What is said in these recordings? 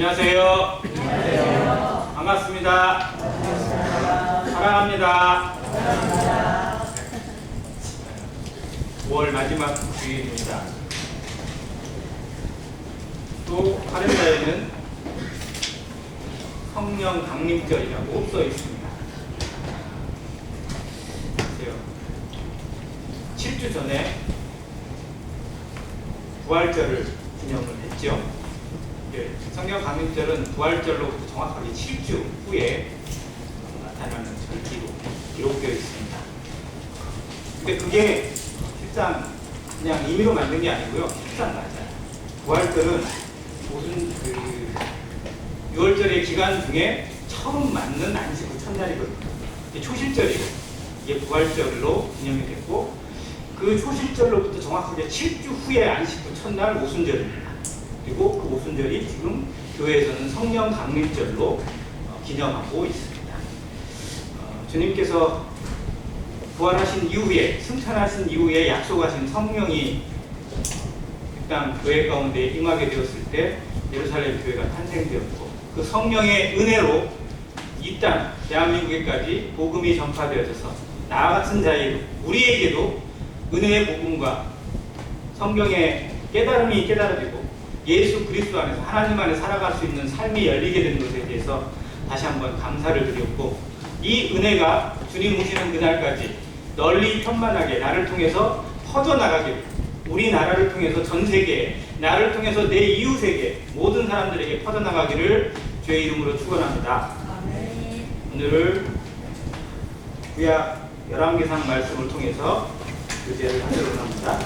안녕하세요. 반갑습니다. 사랑합니다. 5월 마지막 주일입니다. 또 카렌더에는 성령 강림절이라고 써 있습니다. 7주 전에 부활절을 기념을 했죠. 성령 강림절은 부활절로부터 정확하게 7주 후에 나타나는 절기로 기록되어 있습니다. 근데 그게 실상 그냥 임의로 만든 게 아니고요. 실상 맞아요. 부활절은 무슨 6월절의 기간 중에 처음 맞는 안식 후 첫날이거든요. 이게 초실절이고 이게 부활절로 기념이 됐고, 그 초실절로부터 정확하게 7주 후에 안식 후 첫날 오순절입니다. 그리고 그 오순절이 지금 교회에서는 성령 강림절로 기념하고 있습니다. 주님께서 부활하신 이후에, 승천하신 이후에 약속하신 성령이 이 땅 교회 가운데 임하게 되었을 때 예루살렘 교회가 탄생되었고, 그 성령의 은혜로 이 땅 대한민국에까지 복음이 전파되어져서 나와 같은 자의 우리에게도 은혜의 복음과 성경의 깨달음이 깨달아지고 예수 그리스도 안에서 하나님 안에 살아갈 수 있는 삶이 열리게 된 것에 대해서 다시 한번 감사를 드렸고, 이 은혜가 주님 오시는 그날까지 널리 편만하게 나를 통해서 퍼져나가기를, 우리나라를 통해서 전 세계에, 나를 통해서 내 이웃에게, 모든 사람들에게 퍼져나가기를 주의 이름으로 축원합니다. 오늘을 구약 열왕기상 말씀을 통해서 교제를 하도록 합니다.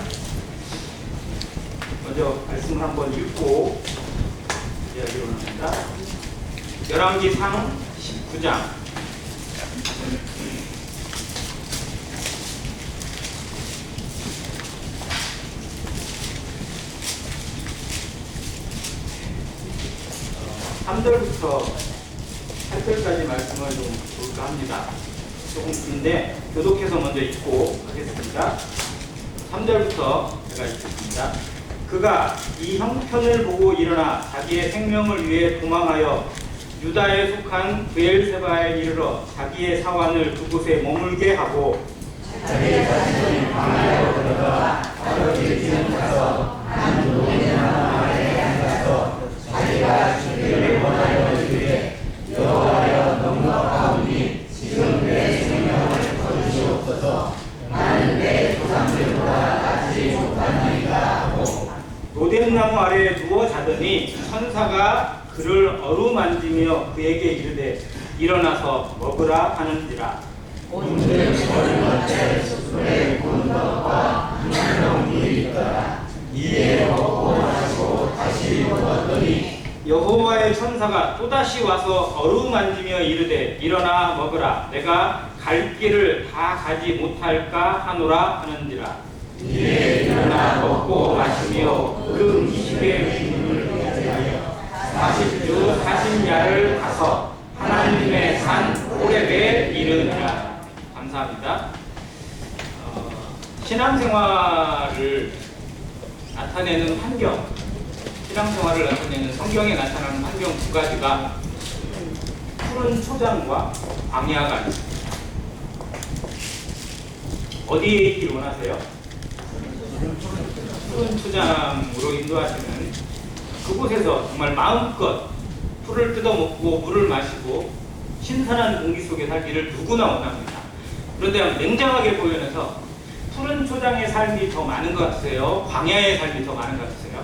먼저 말씀을 한번 읽고 이야기를 합니다. 열왕기상 19장 3절부터 8절까지 말씀을 좀 볼까 합니다. 조금 긴데 교독해서 먼저 읽고 하겠습니다. 3절부터 제가 읽겠습니다. 그가 이 형편을 보고 일어나 자기의 생명을 위해 도망하여 유다에 속한 브엘세바에 이르러 자기의 사환을 그곳에 머물게 하고, 자기의 자식을 방하여 들어가 아버지의 집에 가서 한 노인나무 아래에 앉아서 자기가 주기를 원하여 이르되, 여호와여 넉넉하오니 지금 내 생명을 거두시옵소서. 나는 내 조상들보다 낫지 못하나이다 하고 로뎀나무 아래에 누워 자더니 천사가 그를 어루만지며 그에게 이르되 일어나서 먹으라 하는지라. 오늘 머리맡에 숯불에 구운 것과 한명 물이 있더라. 이에 먹고 마시고 다시 먹었더니 여호와의 천사가 또다시 와서 어루만지며 이르되 일어나 먹으라. 내가 갈 길을 다 가지 못할까 하노라 하는지라. 이에 일어나 먹고 마시며 그 20의 기름을 위하여 40주 40야를 가서 하나님의 산 호렙에 이르니라. 감사합니다. 신앙생활을 나타내는 환경, 신앙생활을 나타내는 성경에 나타나는 환경 두 가지가 푸른 초장과 광야가 있습니다. 어디에 있길 원하세요? 푸른 초장으로 인도하시는 그곳에서 정말 마음껏 풀을 뜯어먹고 물을 마시고 신선한 공기 속에 살기를 누구나 원합니다. 그런데 냉정하게 보면서 푸른 초장의 삶이 더 많은 것 같으세요? 광야의 삶이 더 많은 것 같으세요?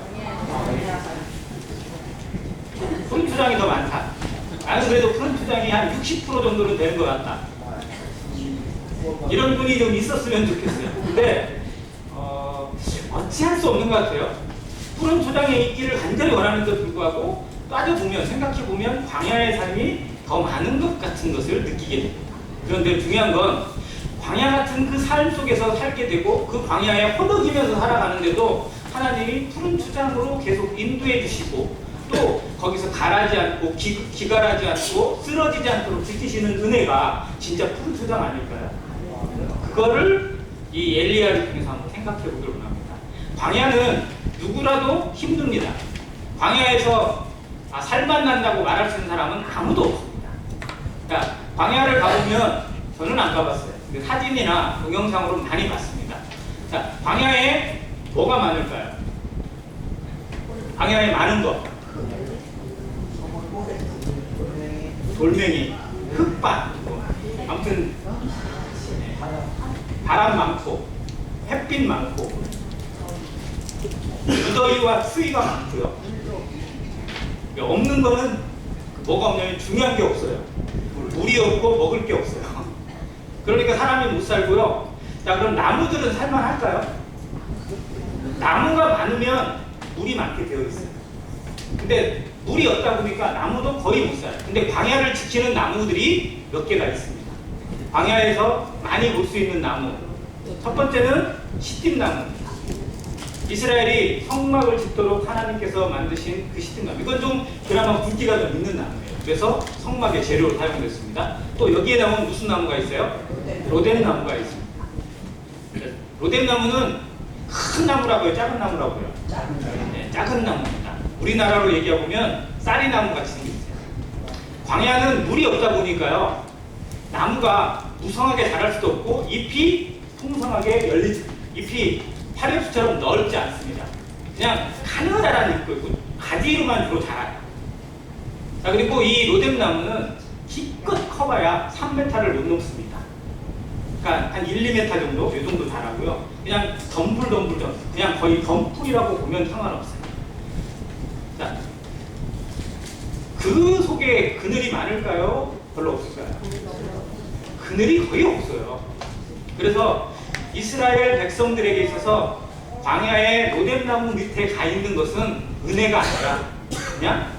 푸른 초장이 더 많다. 나는 그래도 푸른 초장이 한 60% 정도는 되는 것 같다. 이런 분이 좀 있었으면 좋겠어요. 근데 어찌할 수 없는 것 같아요. 푸른 초장에 있기를 간절히 원하는데도 불구하고 따져보면, 생각해보면 광야의 삶이 더 많은 것 같은 것을 느끼게 됩니다. 그런데 중요한 건 광야 같은 그 삶 속에서 살게 되고 그 광야에 허덕이면서 살아가는데도 하나님이 푸른 초장으로 계속 인도해 주시고, 또 거기서 가라지 않고 기갈하지 않고 쓰러지지 않도록 지키시는 은혜가 진짜 푸른 초장 아닐까요? 그거를 이 엘리야를 통해서 한번 생각해 보기를 원합니다. 광야는 누구라도 힘듭니다. 광야에서 살만 난다고 말할 수 있는 사람은 아무도 없습니다. 그러니까 광야를 가보면 저는 안 가봤어요. 근데 사진이나 동영상으로 많이 봤습니다. 자, 광야에 뭐가 많을까요? 광야에 많은 거. 돌멩이, 흙밭, 아무튼 바람 많고 햇빛 많고 무더위와 추위가 많고요. 없는 거는 뭐가 없냐면 중요한 게 없어요. 물이 없고 먹을 게 없어요. 그러니까 사람이 못 살고요. 자, 그럼 나무들은 살만할까요? 나무가 많으면 물이 많게 되어 있어요. 근데 물이 없다 보니까 나무도 거의 못 살아요. 근데 광야를 지키는 나무들이 몇 개가 있습니다. 광야에서 많이 볼 수 있는 나무. 첫 번째는 시딤나무입니다. 이스라엘이 성막을 짓도록 하나님께서 만드신 그 시딤나무. 이건 좀 그나마 굵기가 좀 있는 나무예요. 그래서 성막의 재료로 사용됐습니다. 또 여기에 나온 무슨 나무가 있어요? 로뎀나무가 있습니다. 로뎀나무는 큰 나무라고요? 작은 나무라고요? 네, 작은 나무입니다. 우리나라로 얘기해보면 쌀이나무 같이 생겼어요. 광야는 물이 없다 보니까요, 나무가 무성하게 자랄 수도 없고 잎이 풍성하게 열리지, 잎이 화렵수처럼 넓지 않습니다. 그냥 가느다란 잎이고 가지로만 주로 자라요. 자, 그리고 이 로뎀나무는 기껏 커봐야 3m를 못 넘습니다. 그러니까 한 1, 2m 정도, 이 정도 자라고요. 그냥 덤불 그냥 거의 덤불이라고 보면 상관없어요. 자, 그 속에 그늘이 많을까요? 별로 없을까요? 그늘이 거의 없어요. 그래서 이스라엘 백성들에게 있어서 광야의 로뎀나무 밑에 가 있는 것은 은혜가 아니라 그냥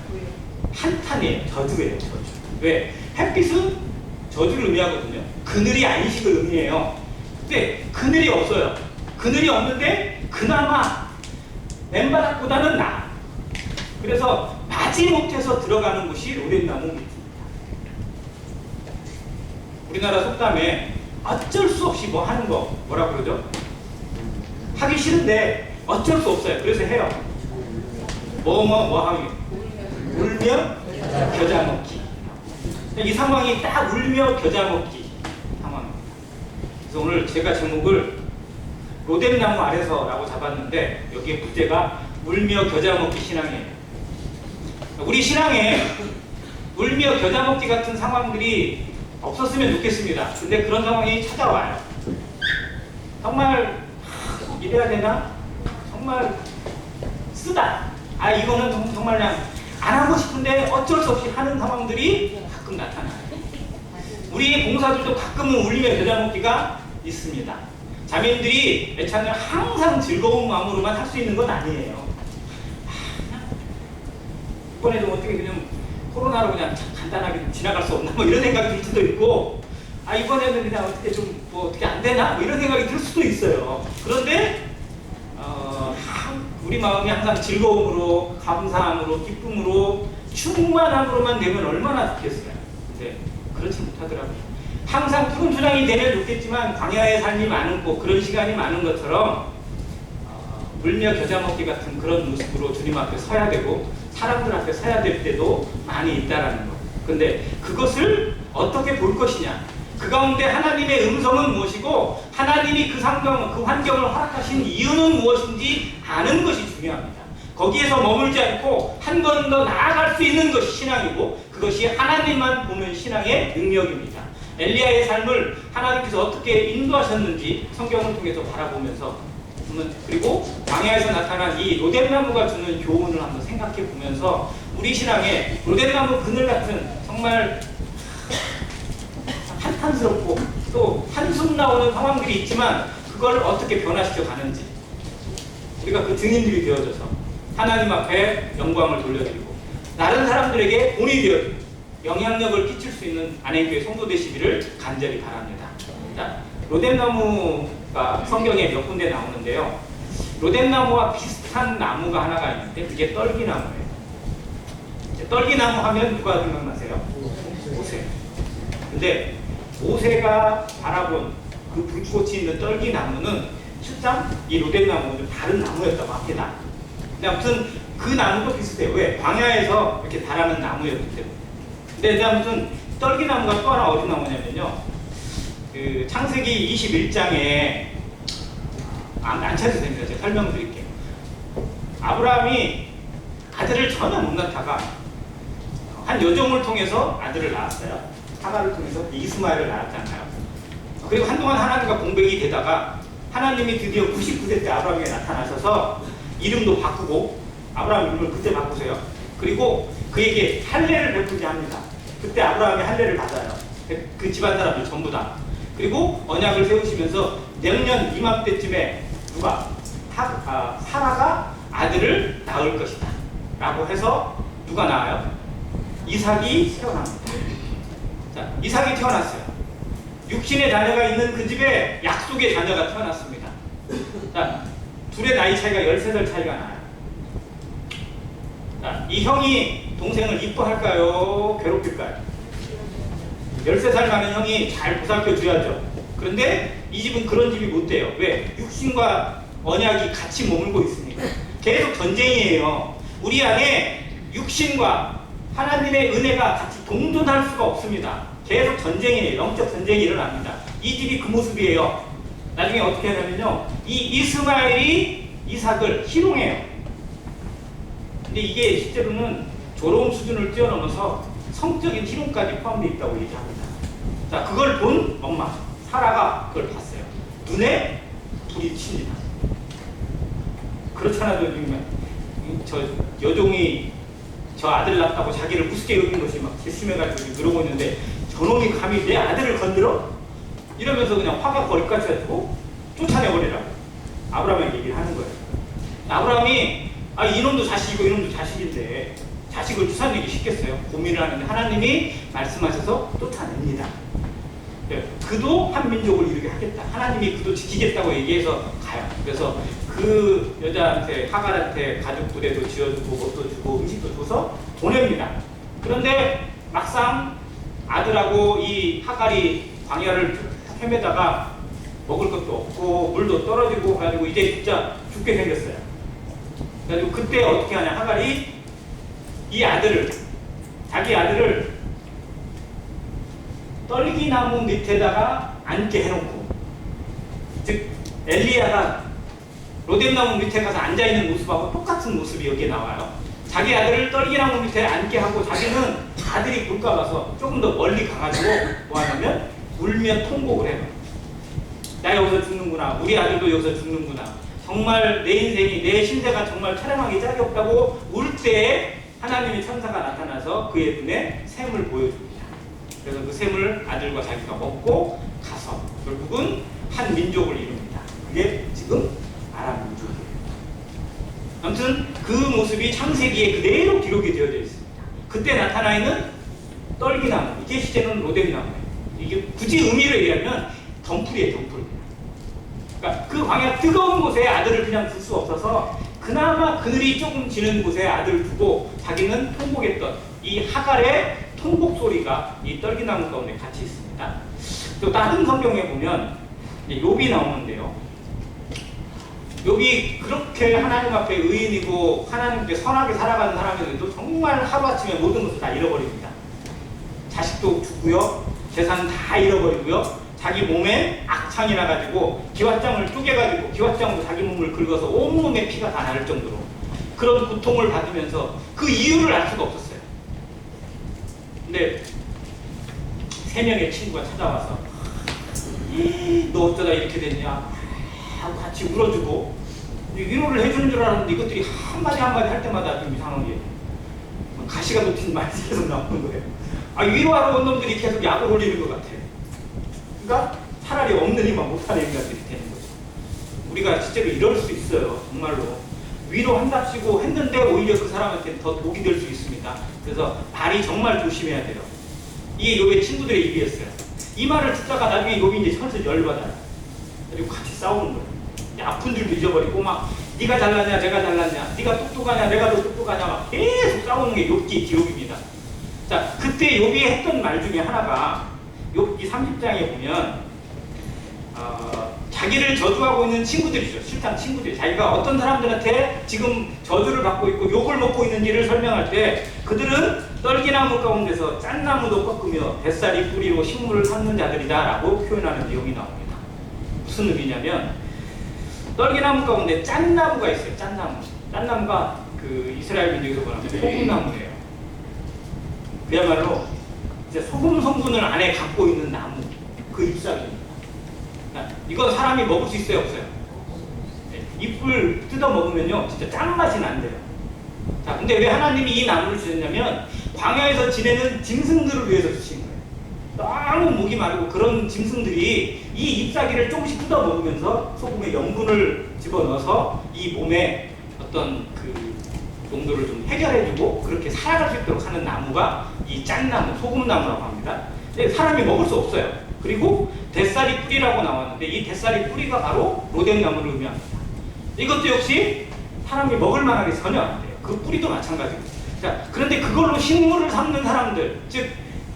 한탄이에요. 저주예요. 저주. 왜? 햇빛은 저주를 의미하거든요. 그늘이 안식을 의미해요. 근데 그늘이 없어요. 그늘이 없는데 그나마 맨바닥보다는 나아. 그래서 마지못해서 들어가는 곳이 로뎀나무 밑입니다. 우리나라 속담에 어쩔 수 없이 뭐 하는 거 뭐라 그러죠? 하기 싫은데 어쩔 수 없어요. 그래서 해요. 뭐 하기? 울며 겨자 먹기. 이 상황이 딱 울며 겨자 먹기 상황입니다. 그래서 오늘 제가 제목을 로뎀나무 아래서라고 잡았는데 여기에 부제가 울며 겨자 먹기 신앙이에요. 우리 신앙에 울며 겨자 먹기 같은 상황들이 없었으면 좋겠습니다. 근데 그런 상황이 찾아와요. 정말 이래야 되나? 정말 쓰다. 이거는 정말 그냥 안 하고 싶은데 어쩔 수 없이 하는 상황들이 가끔 나타나요. 우리 봉사들도 가끔은 울리며 겨자 먹기가 있습니다. 자매님들이 애찬을 항상 즐거운 마음으로만 할 수 있는 건 아니에요. 이번에도 어떻게 그냥 코로나로 그냥 간단하게 지나갈 수 없나 뭐 이런 생각이 들 수도 있고, 이번에는 그냥 어떻게 좀 뭐 어떻게 안 되나 뭐 이런 생각이 들 수도 있어요. 그런데 우리 마음이 항상 즐거움으로, 감사함으로, 기쁨으로, 충만함으로만 되면 얼마나 좋겠어요. 근데 그렇지 못하더라고요. 항상 푸른 초장이 되면 좋겠지만 광야의 삶이 많고 그런 시간이 많은 것처럼 울며 겨자 먹기 같은 그런 모습으로 주님 앞에 서야 되고 사람들 앞에 서야 될 때도 많이 있다라는 거. 근데 그것을 어떻게 볼 것이냐? 그 가운데 하나님의 음성은 무엇이고 하나님이 그 환경을 허락하신 이유는 무엇인지 아는 것이 중요합니다. 거기에서 머물지 않고 한 번 더 나아갈 수 있는 것이 신앙이고 그것이 하나님만 보는 신앙의 능력입니다. 엘리야의 삶을 하나님께서 어떻게 인도하셨는지 성경을 통해서 바라보면서, 그리고 광야에서 나타난 이 로뎀나무가 주는 교훈을 한번 생각해 보면서 우리 신앙에 로뎀나무 그늘 같은 정말 한탄스럽고 또 한숨 나오는 상황들이 있지만 그걸 어떻게 변화시켜 가는지, 우리가 그 증인들이 되어져서 하나님 앞에 영광을 돌려드리고 다른 사람들에게 본이 되어주고 영향력을 끼칠 수 있는 안행교회 성도 되시기를 간절히 바랍니다. 자, 로뎀나무가 성경에 몇 군데 나오는데요. 로뎀나무와 비슷한 나무가 하나가 있는데 그게 떨기나무예요. 떨기나무 하면 누가 생각나세요? 모세. 근데 모세가 바라본 그 불꽃이 있는 떨기나무는 실상 이 로뎀나무는 좀 다른 나무였다고 합니다. 근데 아무튼 그 나무도 비슷해요. 왜? 광야에서 이렇게 자라는 나무였기 때문에. 근데 이제 아무튼 떨기나무가 또 하나 어디 나오냐면요. 그 창세기 21장에 안 찾아도 됩니다. 제가 설명드릴게요. 아브라함이 아들을 전혀 못 낳다가 한 여종을 통해서 아들을 낳았어요. 하가를 통해서 이스마엘을 낳았잖아요. 그리고 한동안 하나님과 공백이 되다가 하나님이 드디어 99세 때 아브라함에게 나타나셔서 이름도 바꾸고 아브라함 이름을 그때 바꾸세요. 그리고 그에게 할례를 베풀게 합니다. 그때 아브라함이 할례를 받아요. 그 집안 사람들 전부 다. 그리고 언약을 세우시면서 내년 이맘때쯤에 누가 사라가 아들을 낳을 것이다 라고 해서 누가 낳아요? 이삭이 태어납니다. 자, 이삭이 태어났어요. 육신의 자녀가 있는 그 집에 약속의 자녀가 태어났습니다. 자, 둘의 나이 차이가 13살 차이가 나요. 자, 이 형이 동생을 이뻐할까요? 괴롭힐까요? 13살 많은 형이 잘 보살펴 줘야죠. 그런데 이 집은 그런 집이 못 돼요. 왜? 육신과 언약이 같이 머물고 있으니까. 계속 전쟁이에요. 우리 안에 육신과 하나님의 은혜가 같이 동존할 수가 없습니다. 계속 전쟁이에요. 영적 전쟁이 일어납니다. 이 집이 그 모습이에요. 나중에 어떻게 하냐면요. 이 이스마엘이 이삭을 희롱해요. 근데 이게 실제로는 조롱 수준을 뛰어넘어서 성적인 희롱까지 포함되어 있다고 얘기합니다. 자, 그걸 본 엄마 사라가 그걸 봤어요. 눈에 불이 칩니다. 그렇잖아도 저 여종이 저 아들 낳았다고 자기를 우습게 여긴 것이 막 괘씸해가지고 그러고 있는데 저놈이 감히 내 아들을 건드려? 이러면서 그냥 화가 거리까지 가지고 쫓아내버리라고 아브라함에게 얘기를 하는 거예요. 아브라함이 이놈도 자식이고 이놈도 자식인데 자식을 쫓아내기 쉽겠어요? 고민을 하는데 하나님이 말씀하셔서 쫓아냅니다. 그도 한 민족을 이루게 하겠다. 하나님이 그도 지키겠다고 얘기해서 가요. 그래서 그 여자한테 하갈한테 가죽 부대도 지어주고 뭣도 주고 음식도 줘서 보냅니다. 그런데 막상 아들하고 이 하갈이 광야를 헤매다가 먹을 것도 없고 물도 떨어지고 그래가지고 이제 진짜 죽게 생겼어요. 그래가지고 그때 어떻게 하냐? 하갈이 이 아들을 자기 아들을 떨기나무 밑에다가 앉게 해놓고, 즉 엘리야가 로뎀나무 밑에 가서 앉아있는 모습하고 똑같은 모습이 여기에 나와요. 자기 아들을 떨기나무 밑에 앉게 하고 자기는 아들이 볼까 봐서 조금 더 멀리 가가지고 뭐 하냐면 울며 통곡을 해요. 나 여기서 죽는구나. 우리 아들도 여기서 죽는구나. 정말 내 인생이, 내 신세가 정말 촬영하기 짝이 없다고 울 때에 하나님의 천사가 나타나서 그의 눈에 샘을 보여줍니다. 그래서 그 샘을 아들과 자기가 먹고 가서 결국은 한 민족을 이룹니다. 그게 지금 아람 민족이에요. 아무튼 그 모습이 창세기에 그대로 기록이 되어져 있습니다. 그때 나타나 있는 떨기나무, 이게 시제는 로뎀나무예요. 이게 굳이 의미를 얘기하면 덤불이에요, 덤불. 그러니까 그 광야 뜨거운 곳에 아들을 그냥 둘 수 없어서 그나마 그늘이 조금 지는 곳에 아들을 두고 자기는 통곡했던 이 하갈의 통곡 소리가 이 떨기나무 가운데 같이 있습니다. 또 다른 성경에 보면 욥이 나오는데요. 욥이 그렇게 하나님 앞에 의인이고 하나님께 선하게 살아가는 사람인데도 정말 하루아침에 모든 것을 다 잃어버립니다. 자식도 죽고요, 재산 다 잃어버리고요, 자기 몸에 악창이 나가지고 기왓장을 쪼개가지고 기왓장으로 자기 몸을 긁어서 온몸에 피가 다 날 정도로 그런 고통을 받으면서 그 이유를 알 수가 없었어요. 근데 3명의 친구가 찾아와서 너 어쩌다 이렇게 됐냐 하고 같이 울어주고 위로를 해주는 줄 알았는데 이것들이 한마디 한마디 할 때마다 좀 이상한 게 가시가 놓친 말이 계속 나오는 거예요. 위로하러 온 놈들이 계속 약을 올리는 것 같아요. 그러니까 차라리 없는 힘만 못하는 인간들이 되는 거죠. 우리가 실제로 이럴 수 있어요. 정말로 위로한답시고 했는데 오히려 그 사람한테 더 독이 될 수 있습니다. 그래서 말이 정말 조심해야 돼요. 이게 욥의 친구들의 일이었어요. 이 말을 듣다가 나중에 욥이 이제 슬슬 열받아요. 그리고 같이 싸우는 거예요. 아픈 줄도 잊어버리고 막 네가 잘났냐 내가 잘났냐, 네가 똑똑하냐 내가 더 똑똑하냐 막 계속 싸우는 게 욥기 기록입니다. 자, 그때 욥이 했던 말 중에 하나가 욥기 30장에 보면 자기를 저주하고 있는 친구들이죠. 싫다는 친구들이. 자기가 어떤 사람들한테 지금 저주를 받고 있고 욕을 먹고 있는지를 설명할 때 그들은 떨기나무 가운데서 짠나무도 꺾으며 뱃살이 뿌리로 식물을 삼는 자들이다 라고 표현하는 내용이 나옵니다. 무슨 의미냐면 떨기나무 가운데 짠나무가 있어요. 짠나무. 짠나무가 그 이스라엘 민족에서 말하는 소금나무예요. 그야말로 이제 소금 성분을 안에 갖고 있는 나무. 그 잎사귀입니다. 이건 사람이 먹을 수 있어요, 없어요? 잎을 뜯어 먹으면요, 진짜 짠맛이 난대요. 자, 근데 왜 하나님이 이 나무를 주셨냐면 광야에서 지내는 짐승들을 위해서 주신 거예요. 너무 목이 마르고 그런 짐승들이 이 잎사귀를 조금씩 뜯어 먹으면서 소금의 영분을 집어넣어서 이 몸에 어떤 그 농도를 좀 해결해주고 그렇게 살아갈 수 있도록 하는 나무가 이 짠나무, 소금나무라고 합니다. 근데 사람이 먹을 수 없어요. 그리고 뱃살이 뿌리라고 나왔는데 이 뱃살이 뿌리가 바로 로뎀나무를 의미합니다. 이것도 역시 사람이 먹을 만하게 전혀 안 돼요. 그 뿌리도 마찬가지고. 자, 그런데 그걸로 식물을 삼는 사람들, 즉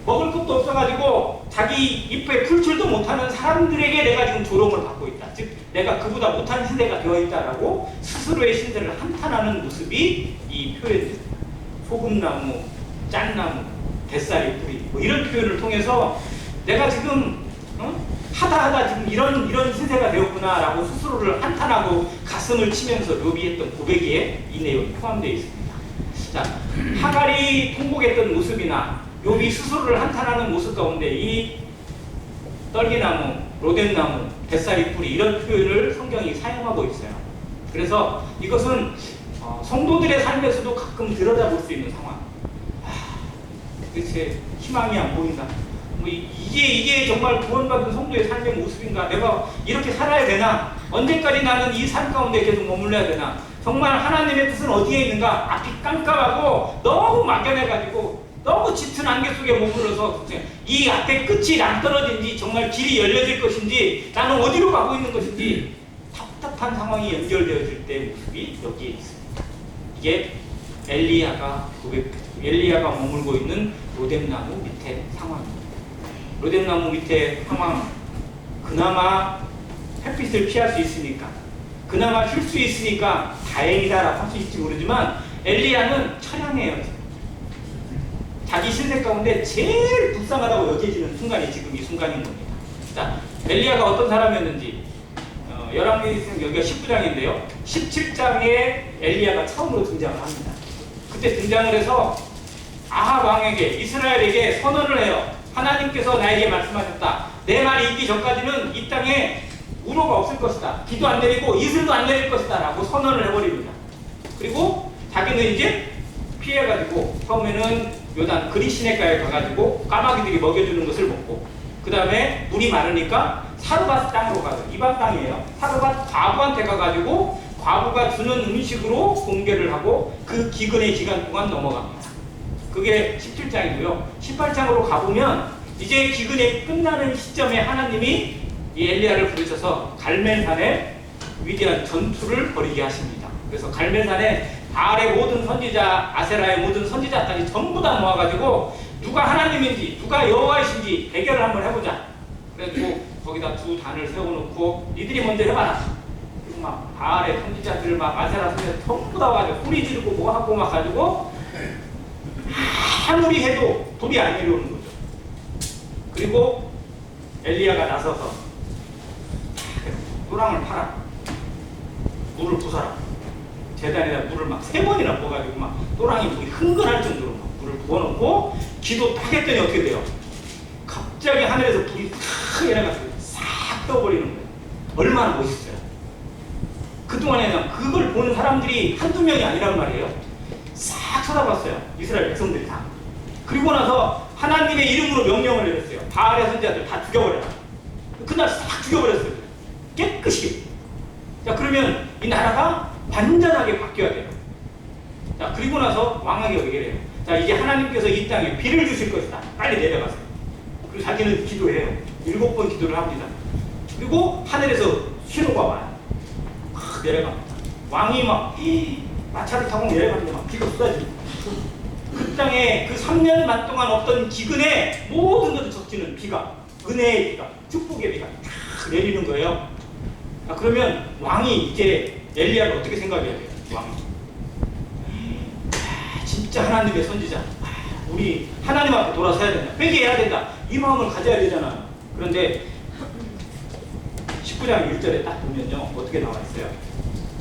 먹을 것도 없어가지고 자기 잎에 풀칠도 못하는 사람들에게 내가 지금 조롱을 받고 있다. 즉 내가 그보다 못한 신세가 되어 있다라고 스스로의 신세를 한탄하는 모습이 이 표현입니다. 소금나무, 짠나무, 뱃살이 뿌리 뭐 이런 표현을 통해서 내가 지금 하다 지금 이런 신세가 되었구나라고 스스로를 한탄하고 가슴을 치면서 욥이 했던 고백에 이 내용이 포함되어 있습니다. 자, 하갈이 통곡했던 모습이나 욥이 스스로를 한탄하는 모습 가운데 이 떨기나무, 로뎀나무, 뱃살이 뿌리 이런 표현을 성경이 사용하고 있어요. 그래서 이것은 성도들의 삶에서도 가끔 들여다볼 수 있는 상황. 도대체 희망이 안 보인다. 뭐 이게 정말 구원받은 성도의 삶의 모습인가? 내가 이렇게 살아야 되나? 언제까지 나는 이 삶 가운데 계속 머물러야 되나? 정말 하나님의 뜻은 어디에 있는가? 앞이 깜깜하고 너무 막연해가지고 너무 짙은 안개 속에 머물러서 이 앞에 끝이 낭떨어진지 정말 길이 열려질 것인지 나는 어디로 가고 있는 것인지 답답한 상황이 연결되어질 때의 모습이 여기에 있습니다. 이게 엘리야가 머물고 있는 로뎀나무 밑에 상황입니다. 로뎀나무 밑에 상황, 그나마 햇빛을 피할 수 있으니까, 그나마 쉴 수 있으니까 다행이다라고 할 수 있을지 모르지만 엘리야는 처량해요. 자기 신세 가운데 제일 불쌍하다고 여겨지는 순간이 지금 이 순간인 겁니다. 자, 엘리야가 어떤 사람이었는지 열왕기상 여기가 19장인데요. 17장에 엘리야가 처음으로 등장을 합니다. 그때 등장을 해서 아합 왕에게, 이스라엘에게 선언을 해요. 하나님께서 나에게 말씀하셨다. 내 말이 있기 전까지는 이 땅에 우로가 없을 것이다. 비도 안 내리고 이슬도 안 내릴 것이다 라고 선언을 해버립니다. 그리고 자기는 이제 피해가지고 처음에는 요단 그리 시내가에 가가지고 까마귀들이 먹여주는 것을 먹고 그 다음에 물이 많으니까 사르밧 땅으로 가요. 이방 땅이에요. 사르밧 과부한테 가가지고 과부가 주는 음식으로 공개를 하고 그 기근의 기간 동안 넘어갑니다. 그게 17장이고요. 18장으로 가보면 이제 기근이 끝나는 시점에 하나님이 이 엘리야를 부르셔서 갈멜산에 위대한 전투를 벌이게 하십니다. 그래서 갈멜산에 바알의 모든 선지자, 아세라의 모든 선지자까지 전부 다 모아가지고 누가 하나님인지 누가 여호와이신지 대결을 한번 해보자. 그래가지고 거기다 두 단을 세워놓고 니들이 먼저 해봐라. 그리고 막 바알의 선지자들 막 아세라 선지자 전부 다 와가지고 소리 지르고 뭐 하고 막 가지고 아무리 해도 돌이 안 내려오는 거죠. 그리고 엘리야가 나서서 또랑을 팔아, 물을 부숴라. 재단에다 물을 막 3번이나 부어가지고 막 또랑이 물이 흥건할 정도로 막 물을 부어놓고 기도 딱 했더니 어떻게 돼요? 갑자기 하늘에서 불이 탁 내려가지고 싹 떠버리는 거예요. 얼마나 멋있어요. 그동안에는 그걸 보는 사람들이 한두 명이 아니란 말이에요. 싹 쳐다봤어요. 이스라엘 백성들이 다. 그리고 나서 하나님의 이름으로 명령을 내렸어요. 바알의 선지자들 다 죽여버려라. 그날 싹 죽여버렸어요. 깨끗이. 자, 그러면 이 나라가 완전하게 바뀌어야 돼요. 자, 그리고 나서 왕에게 얘기를 해요. 자, 이제 하나님께서 이 땅에 비를 주실 것이다. 빨리 내려가세요. 그리고 자기는 기도해요. 7번 기도를 합니다. 그리고 하늘에서 신호가 와요. 막 내려갑니다. 왕이 막 마차를 타고 내려가는데 막 비가 쏟아지고 그 땅에 그 3년만 동안 없던 기근에 모든 것을 적시는 비가, 은혜의 비가, 축복의 비가 탁 내리는 거예요. 그러면 왕이 이제 엘리야를 어떻게 생각해야 돼요? 왕이. 진짜 하나님의 선지자. 우리 하나님 앞에 돌아서야 된다. 회개해야 된다. 이 마음을 가져야 되잖아요. 그런데 19장 1절에 딱 보면요. 어떻게 나와 있어요?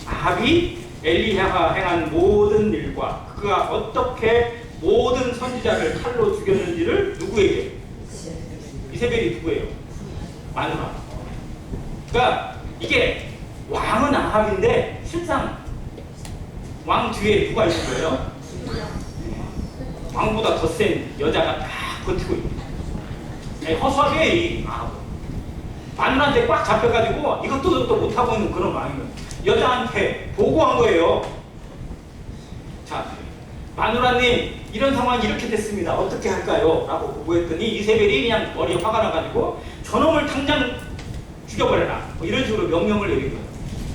아합이 엘리야가 행한 모든 일과 그가 어떻게 모든 선지자를 칼로 죽였는지를 누구에게? 이세벨이 누구예요? 마누라. 그러니까 이게 왕은 아합인데 실상 왕 뒤에 누가 있는 거예요? 왕보다 더 센 여자가 딱 버티고 있는. 허수아비에 이 아합은. 마누라한테 꽉 잡혀가지고 이것도 저것도 못하고 있는 그런 왕이에요. 여자한테 보고한 거예요. 자, 마누라님 이런 상황이 이렇게 됐습니다. 어떻게 할까요? 라고 보고했더니 이세벨이 그냥 머리에 화가 나가지고 저놈을 당장 죽여버려라. 뭐 이런 식으로 명령을 내린 거예요.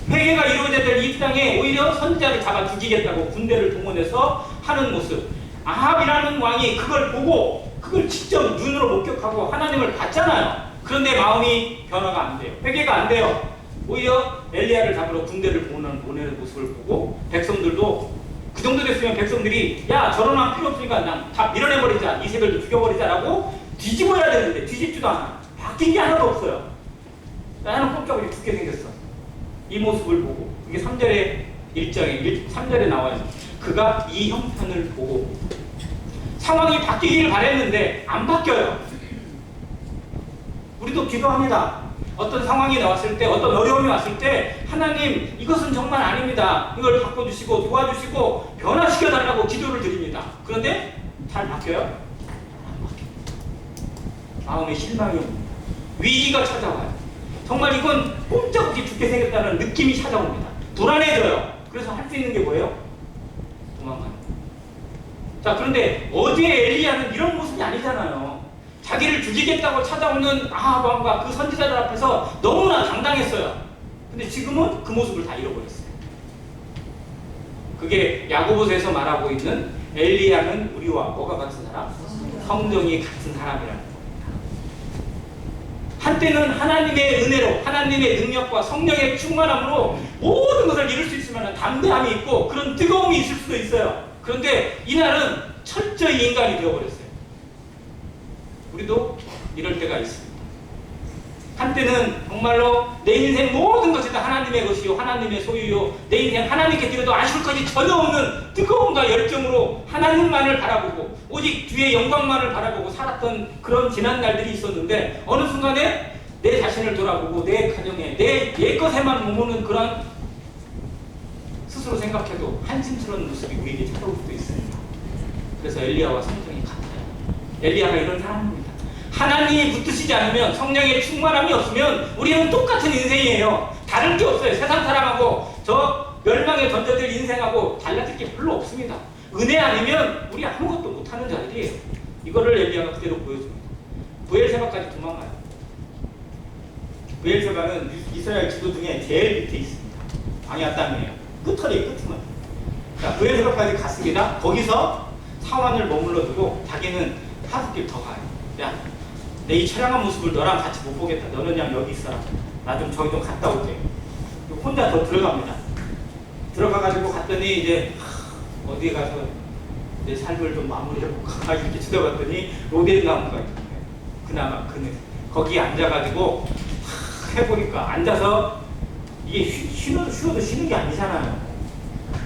회개가 이루어져야 될 이 땅에 오히려 선지자를 잡아 죽이겠다고 군대를 동원해서 하는 모습. 아합이라는 왕이 그걸 보고 그걸 직접 눈으로 목격하고 하나님을 봤잖아요. 그런데 마음이 변화가 안 돼요. 회개가 안 돼요. 오히려 엘리야를 잡으러 군대를 보내는 모습을 보고 백성들도 그 정도 됐으면 백성들이 야 저런 왕 필요 없으니까 그냥 다 밀어내버리자. 이세벨도 죽여버리자라고 뒤집어야 되는데 뒤집지도 않아. 바뀐 게 하나도 없어요. 나는 꼼짝없이 죽게 생겼어. 이 모습을 보고 이게 3절의 일장에 3절에 나와요. 그가 이 형편을 보고 상황이 바뀌기를 바랬는데 안 바뀌어요. 우리도 기도합니다. 어떤 상황이 나왔을 때, 어떤 어려움이 왔을 때 하나님 이것은 정말 아닙니다. 이걸 바꿔주시고 도와주시고 변화시켜달라고 기도를 드립니다. 그런데 잘 바뀌어요? 안 바뀌어요. 마음에 실망이 옵니다. 위기가 찾아와요. 정말 이건 꼼짝없이 죽게 생겼다는 느낌이 찾아옵니다. 불안해져요. 그래서 할 수 있는 게 뭐예요? 도망가요. 자, 그런데 어디에 엘리야는 이런 모습이 아니잖아요. 자기를 죽이겠다고 찾아오는 아합 왕과 그 선지자들 앞에서 너무나 당당했어요. 근데 지금은 그 모습을 다 잃어버렸어요. 그게 야고보서에서 말하고 있는 엘리야는 우리와 뭐가 같은 사람? 성령이 같은 사람이라는 겁니다. 한때는 하나님의 은혜로 하나님의 능력과 성령의 충만함으로 모든 것을 이룰 수 있으면 담대함이 있고 그런 뜨거움이 있을 수도 있어요. 그런데 이날은 철저히 인간이 되어버렸어요. 우리도 이럴 때가 있습니다. 한때는 정말로 내 인생 모든 것이 다 하나님의 것이요 하나님의 소유요 내 인생 하나님께 드려도 아쉬울 것이 전혀 없는 뜨거움과 열정으로 하나님만을 바라보고 오직 주의 영광만을 바라보고 살았던 그런 지난 날들이 있었는데 어느 순간에 내 자신을 돌아보고 내 가정에 내 것에만 머무는 그런 스스로 생각해도 한심스러운 모습이 우리에게 찾아올 수도 있습니다. 그래서 엘리야와 성경이 같아요. 엘리야가 이런 사람입니다. 하나님이 붙드시지 않으면 성령의 충만함이 없으면 우리는 똑같은 인생이에요. 다를 게 없어요. 세상 사람하고 저 멸망에 던져질 인생하고 달라질 게 별로 없습니다. 은혜 아니면 우리 아무것도 못하는 자들이에요. 이거를 엘리야가 그대로 보여줍니다. 브엘세바까지 도망가요. 브엘세바는 이스라엘 지도 중에 제일 밑에 있습니다. 광야 땅이에요. 끝털이 끝이만. 자, 브엘세바까지 갔습니다. 거기서 사환을 머물러 두고 자기는 하루길 더 가요. 야, 내 이 처량한 모습을 너랑 같이 못 보겠다. 너는 그냥 여기 있어라. 나 좀 저기 좀 갔다 올게. 혼자 더 들어갑니다. 들어가가지고 갔더니 이제 어디에 가서 내 삶을 좀 마무리해볼까 이렇게 쳐다봤더니 로데인 나무가 있는데 그나마 그는 거기에 앉아가지고 해보니까 앉아서 이게 쉬어도 쉬는 게 아니잖아요.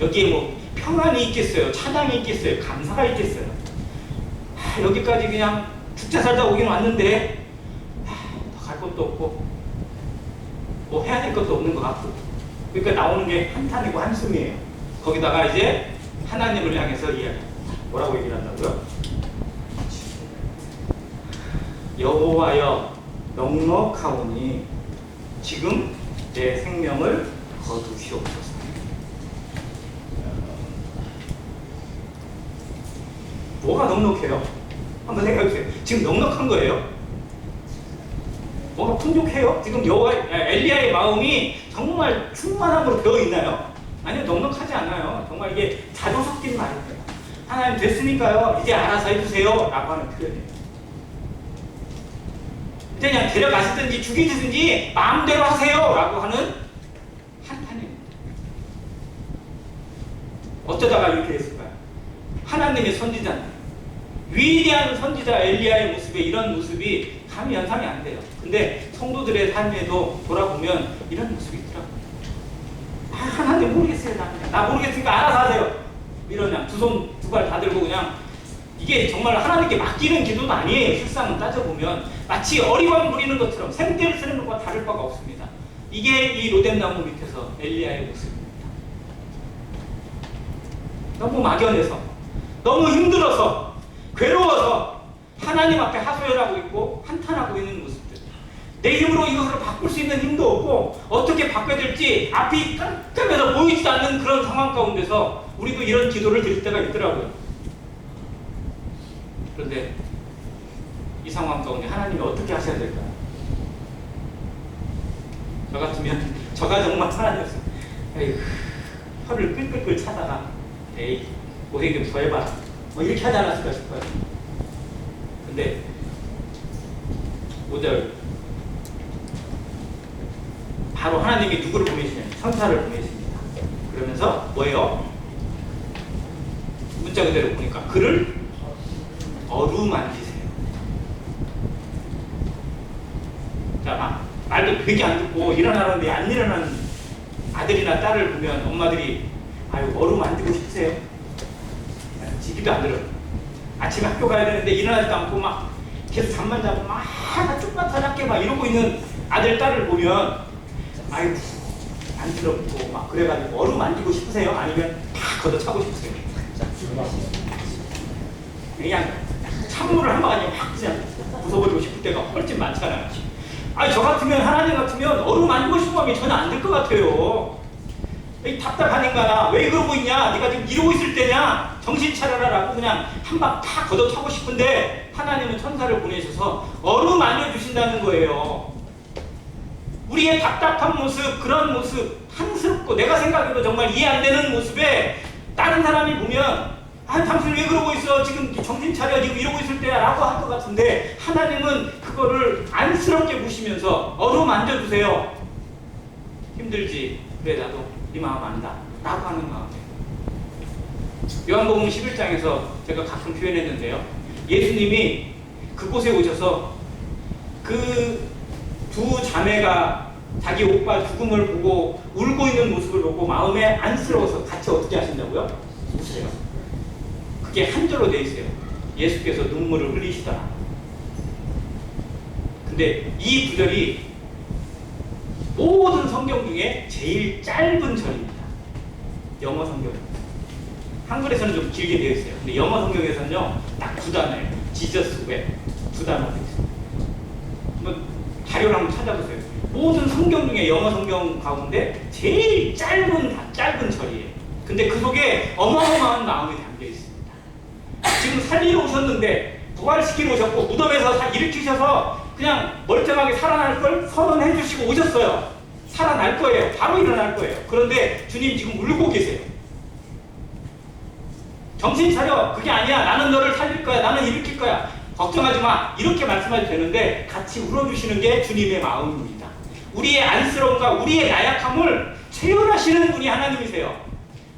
여기에 뭐 평안이 있겠어요? 차당이 있겠어요? 감사가 있겠어요? 여기까지 그냥 죽자 살다 오긴 왔는데 더 갈 것도 없고 뭐 해야 될 것도 없는 것 같고 그러니까 나오는 게 한탄이고 한숨이에요. 거기다가 이제 하나님을 향해서 뭐라고 얘기를 한다고요? 여호와여 넉넉하오니 지금 내 생명을 거두시옵소서. 뭐가 넉넉해요? 한번 생각해보세요. 지금 넉넉한 거예요? 뭐가 풍족해요? 지금 엘리야의 마음이 정말 충만함으로 되어 있나요? 아니요, 넉넉하지 않아요. 정말 이게 자주 섞인 말입니다. 하나님 됐으니까요, 이제 알아서 해주세요 라고 하는 표현이에요. 이제 그냥 데려가시든지 죽이든지 마음대로 하세요 라고 하는 어쩌다가 이렇게 됐을까요? 하나님의 선지자인데, 위대한 선지자 엘리야의 모습에 이런 모습이 감히 연상이 안 돼요. 근데 성도들의 삶에도 돌아보면 이런 모습이 있더라고요. 하나님 모르겠어요. 나 모르겠으니까 알아서 하세요. 이러냐. 두 손 두 발 다 들고 그냥, 이게 정말 하나님께 맡기는 기도도 아니에요. 실상은 따져보면 마치 어리광 부리는 것처럼 생떼를 쓰는 것과 다를 바가 없습니다. 이게 이 로뎀나무 밑에서 엘리야의 모습입니다. 너무 막연해서, 너무 힘들어서, 괴로워서 하나님 앞에 하소연하고 있고 한탄하고 있는 모습들. 내 힘으로 이것을 바꿀 수 있는 힘도 없고 어떻게 바꿔야 될지 앞이 깜깜해서 보이지도 않는 그런 상황 가운데서 우리도 이런 기도를 드릴 때가 있더라고요. 그런데 이 상황 가운데 하나님이 어떻게 하셔야 될까요? 저 같으면, 저가 정말 하나님이었어요. 에이, 혀를 끌끌끌 차다가 에이 고생 좀 더 해봐 뭐 이렇게 하지 않았을까 싶어요. 근데 5절 바로 하나님이 누구를 보내시냐면 천사를 보내십니다. 그러면서 뭐예요? 문자 그대로 보니까 그를 어루만지세요. 자, 말도 되게 안 듣고 일어나는데 안 일어나는 아들이나 딸을 보면 엄마들이 아유 어루만지고 싶으세요? 지기도 안 들어요. 아침에 학교 가야 되는데 일어나지도 않고 막 계속 잠만 자고 막 쪽밭 잡게 막 이러고 있는 아들 딸을 보면 아이고 안쓰럽고 막 그래가지고 어루만지고 싶으세요? 아니면 다 걷어차고 싶으세요? 그냥 찬물을 한 방에 확 그냥 부숴버리고 싶을 때가 훨씬 많잖아요. 아니 저 같으면, 하나님 같으면 어루만지고 싶은 마음이 전혀 안 들 것 같아요. 답답한 인간아 왜 그러고 있냐, 네가 지금 이러고 있을 때냐, 정신 차려라 라고 그냥 한 방 다 걷어차고 싶은데 하나님은 천사를 보내셔서 어루만져 주신다는 거예요. 우리의 답답한 모습, 그런 모습, 한스럽고 내가 생각해도 정말 이해 안 되는 모습에 다른 사람이 보면 당신 왜 그러고 있어, 지금 정신 차려, 지금 이러고 있을 때야 라고 할 것 같은데 하나님은 그거를 안쓰럽게 보시면서 어루만져 주세요. 힘들지? 그래 나도 네 마음 안다 라고 하는 마음이에요. 요한복음 11장에서 제가 가끔 표현했는데요, 예수님이 그곳에 오셔서 그 두 자매가 자기 오빠 죽음을 보고 울고 있는 모습을 보고 마음에 안쓰러워서 같이 어떻게 하신다고요? 우세요. 그게 한 절로 돼 있어요. 예수께서 눈물을 흘리시더라. 근데 이 구절이 모든 성경 중에 제일 짧은 절입니다. 영어 성경입니다. 한글에서는 좀 길게 되어 있어요. 근데 영어 성경에서는요, 딱 두 단어예요. Jesus wept. 두 단어 되어 있어요. 한번 자료를 한번 찾아보세요. 모든 성경 중에 영어 성경 가운데 제일 짧은 절이에요. 근데 그 속에 어마어마한 마음이 담겨 있습니다. 지금 살리러 오셨는데, 부활시키러 오셨고 무덤에서 일으키셔서 그냥 멀쩡하게 살아날 걸 선언해 주시고 오셨어요. 살아날 거예요. 바로 일어날 거예요. 그런데 주님 지금 울고 계세요. 정신 차려. 그게 아니야. 나는 너를 살릴 거야. 나는 일으킬 거야. 걱정하지 마. 이렇게 말씀하셔도 되는데 같이 울어주시는 게 주님의 마음입니다. 우리의 안쓰러움과 우리의 나약함을 체현하시는 분이 하나님이세요.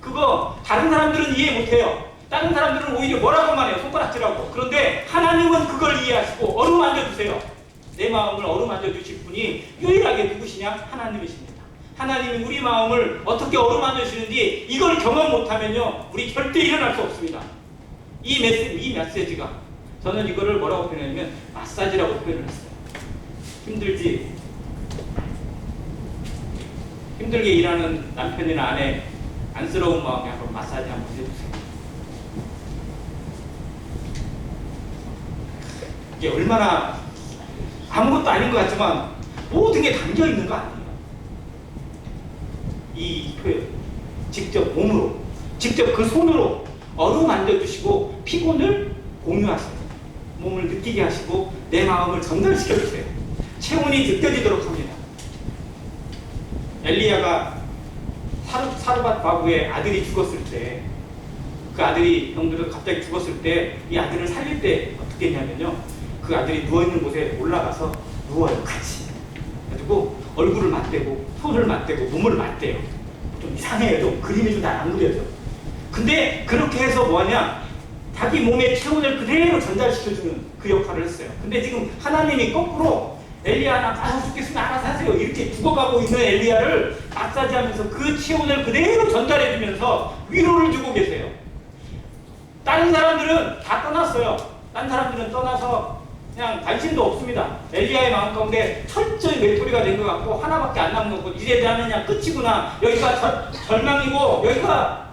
그거 다른 사람들은 이해 못해요. 다른 사람들은 오히려 뭐라고만 해요. 손가락질하고. 그런데 하나님은 그걸 이해하시고 어루만져 주세요. 내 마음을 어루만져 주실 분이 유일하게 누구시냐? 하나님이십니다. 하나님이 우리 마음을 어떻게 어루만져 주시는지 이걸 경험 못하면요, 우리 절대 일어날 수 없습니다. 이 메시지가 저는 이거를 뭐라고 표현하냐면 마사지라고 표현을 했어요. 힘들지? 힘들게 일하는 남편이나 아내 안쓰러운 마음에 한번 마사지 한번 해주세요. 이게 얼마나 아무것도 아닌 것 같지만 모든 게 담겨 있는 거 아니에요? 이 표현, 직접 몸으로, 직접 그 손으로 어루만져 주시고 피곤을 공유하세요. 몸을 느끼게 하시고 내 마음을 전달시켜 주세요. 체온이 느껴지도록 합니다. 엘리야가 사르밧 과부의 아들이 죽었을 때, 그 아들이 형들은 갑자기 죽었을 때 이 아들을 살릴 때 어떻게 했냐면요, 그 아들이 누워있는 곳에 올라가서 누워요. 같이 그래가지고 얼굴을 맞대고 손을 맞대고 몸을 맞대요. 좀 이상해요. 좀 그림이 좀 잘 안 그려져. 근데 그렇게 해서 뭐하냐? 자기 몸의 체온을 그대로 전달시켜주는 그 역할을 했어요. 근데 지금 하나님이 거꾸로 엘리야 나 가서 죽겠으면 알아서 하세요. 이렇게 죽어가고 있는 엘리야를 마사지하면서 그 체온을 그대로 전달해주면서 위로를 주고 계세요. 다른 사람들은 다 떠났어요. 다른 사람들은 떠나서 그냥 관심도 없습니다. 엘리야의 마음 가운데 철저히 외톨이가 된 것 같고 하나밖에 안 남은 거고 이제 나는 그냥 끝이구나. 여기가 절망이고 여기가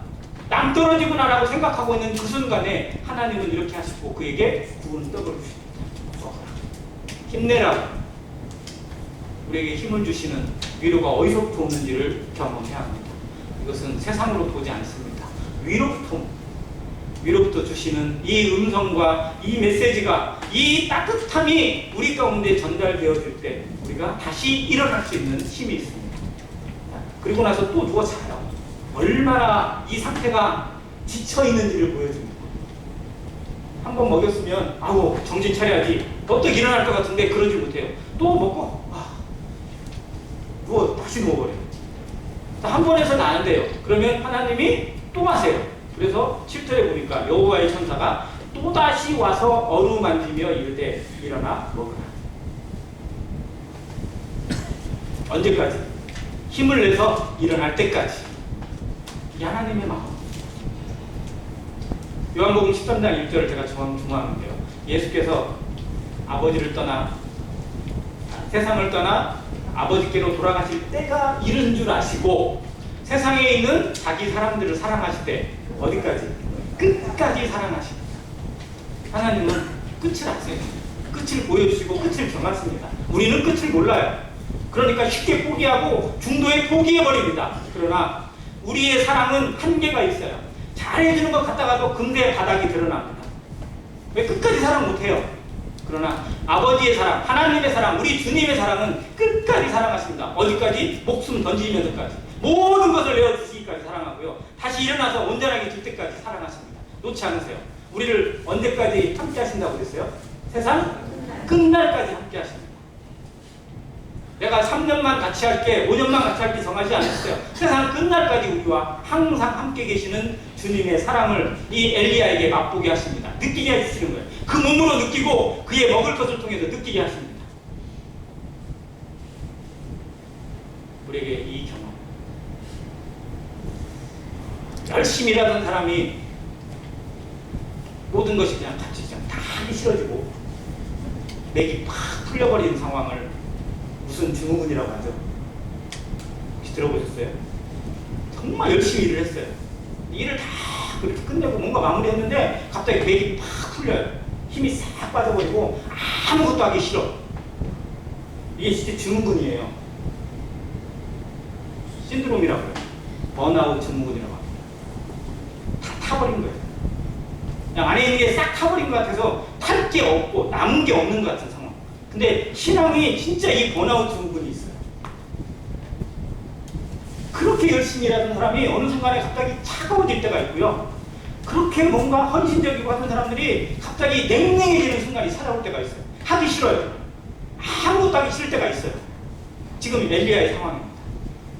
낭떨어지구나 라고 생각하고 있는 그 순간에 하나님은 이렇게 하시고 그에게 구운 떡을 주십니다. 힘내라고 우리에게 힘을 주시는 위로가 어디서부터 오는지를 경험해야 합니다. 이것은 세상으로부터 오지 않습니다. 위로부터 주시는 이 음성과 이 메시지가 이 따뜻함이 우리 가운데 전달되어질 때 우리가 다시 일어날 수 있는 힘이 있습니다. 그리고 나서 또 누워 자요. 얼마나 이 상태가 지쳐있는지를 보여줍니다. 한번 먹였으면 아우 정신 차려야지 버떡 일어날 것 같은데 그러지 못해요. 또 먹고 다시 누워버려요. 한 번 해서는 안 돼요. 그러면 하나님이 또 하세요. 그래서 7절에 보니까 여호와의 천사가 또다시 와서 어루만지며 이르되 일어나 먹으라. 언제까지? 힘을 내서 일어날 때까지. 이 하나님의 마음. 요한복음 13장 1절을 제가 중요하는데요. 예수께서 아버지를 떠나 세상을 떠나 아버지께로 돌아가실 때가 이른 줄 아시고 세상에 있는 자기 사람들을 사랑하실 때 어디까지? 끝까지 사랑하십니다. 하나님은 끝을 아세요. 끝을 보여주시고 끝을 정하십니다. 우리는 끝을 몰라요. 그러니까 쉽게 포기하고 중도에 포기해버립니다. 그러나 우리의 사랑은 한계가 있어요. 잘해주는 것 같다가도 금세 바닥이 드러납니다. 왜 끝까지 사랑 못해요? 그러나 아버지의 사랑, 하나님의 사랑, 우리 주님의 사랑은 끝까지 사랑하십니다. 어디까지? 목숨 던지면서까지. 모든 것을 내어주시기까지 사랑하고요. 다시 일어나서 온전하게 줄 때까지 사랑하십니다. 놓지 않으세요. 우리를 언제까지 함께 하신다고 그랬어요? 세상 끝날까지 함께 하십니다. 내가 3년만 같이 할게, 5년만 같이 할게 정하지 않았어요. 세상 끝날까지 우리와 항상 함께 계시는 주님의 사랑을 이 엘리야에게 맛보게 하십니다. 느끼게 해주시는 거예요. 그 몸으로 느끼고 그의 먹을 것을 통해서 느끼게 하십니다. 우리에게 이 경험. 열심히 일하던 사람이 모든 것이 그냥 같이 다 하기 싫어지고 맥이 팍 풀려버리는 상황을 무슨 증후군이라고 하죠? 혹시 들어보셨어요? 정말 열심히 일을 했어요. 일을 다 그렇게 끝내고 뭔가 마무리했는데 갑자기 맥이 팍 풀려요. 힘이 싹 빠져버리고 아무것도 하기 싫어. 이게 진짜 증후군이에요. 신드롬이라고 해요. 번아웃 증후군이라고 합니다. 다 타버린 거예요. 그냥 안에 있는 게 싹 타버린 것 같아서 탈 게 없고 남은 게 없는 것 같은 상황. 근데 신앙이 진짜 이 번아웃 증후군이 있어요. 그렇게 열심히 일하던 사람이 어느 순간에 갑자기 차가워질 때가 있고요. 그렇게 뭔가 헌신적이고 하던 사람들이 갑자기 냉랭해지는 순간이 찾아올 때가 있어요. 하기 싫어요. 아무것도 하기 싫을 때가 있어요. 지금 엘리야의 상황입니다.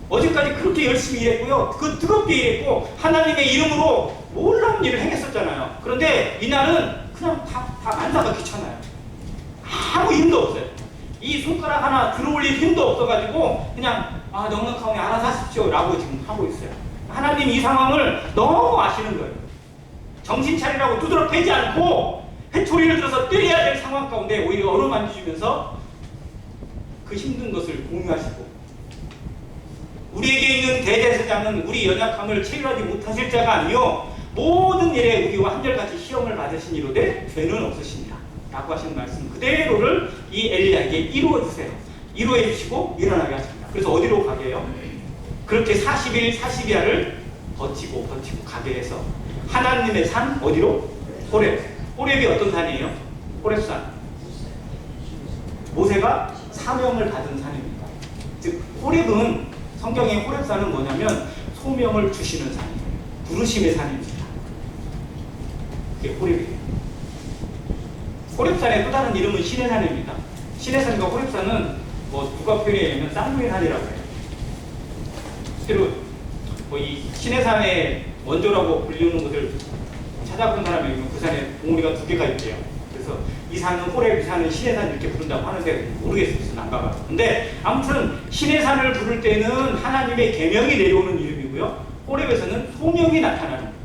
어제까지 그렇게 열심히 일했고요. 그 뜨겁게 일했고 하나님의 이름으로 놀라운 일을 행했었잖아요. 그런데 이날은 그냥 다 만사가 귀찮아요. 아무 힘도 없어요. 이 손가락 하나 들어올릴 힘도 없어가지고 그냥 넉넉하니 알아서 하십시오 라고 지금 하고 있어요. 하나님 이 상황을 너무 아시는 거예요. 정신 차리라고 두드러 패지 않고 회초리를 들어서 때려야 될 상황 가운데 오히려 어루만지시면서 그 힘든 것을 공유하시고 우리에게 있는 대제사장은 우리 연약함을 체휼하지 못하실 자가 아니요 모든 일에 우리와 한결같이 시험을 받으신 이로되 죄는 없으십니다 라고 하시는 말씀 그대로를 이 엘리야에게 이루어 주세요. 이루어 주시고 일어나게 하십니다. 그래서 어디로 가게 해요? 그렇게 40일 40야를 버티고 가게 해서 하나님의 산 어디로? 호렙. 호렙이 어떤 산이에요? 호렙산. 모세가 사명을 받은 산입니다. 즉 호렙은 성경의 호렙산은 뭐냐면 소명을 주시는 산이에요. 부르심의 산입니다. 그게 호렙이에요. 호렙산의 또 다른 이름은 시내산입니다. 시내산과 호렙산은 누가 표현하냐면 쌍둥이 산이라고 해요. 실제로 이 시내산의 원조라고 불리는 곳을 찾아본 사람이 있으면 그 산에 봉우리가 2개가 있대요. 그래서 이 산은 호렙, 이 산은 신의 산 이렇게 부른다고 하는데 모르겠어요. 무슨 안 가봐요. 근데 아무튼 신의 산을 부를 때는 하나님의 계명이 내려오는 이름이고요. 호렙에서는 소명이 나타나는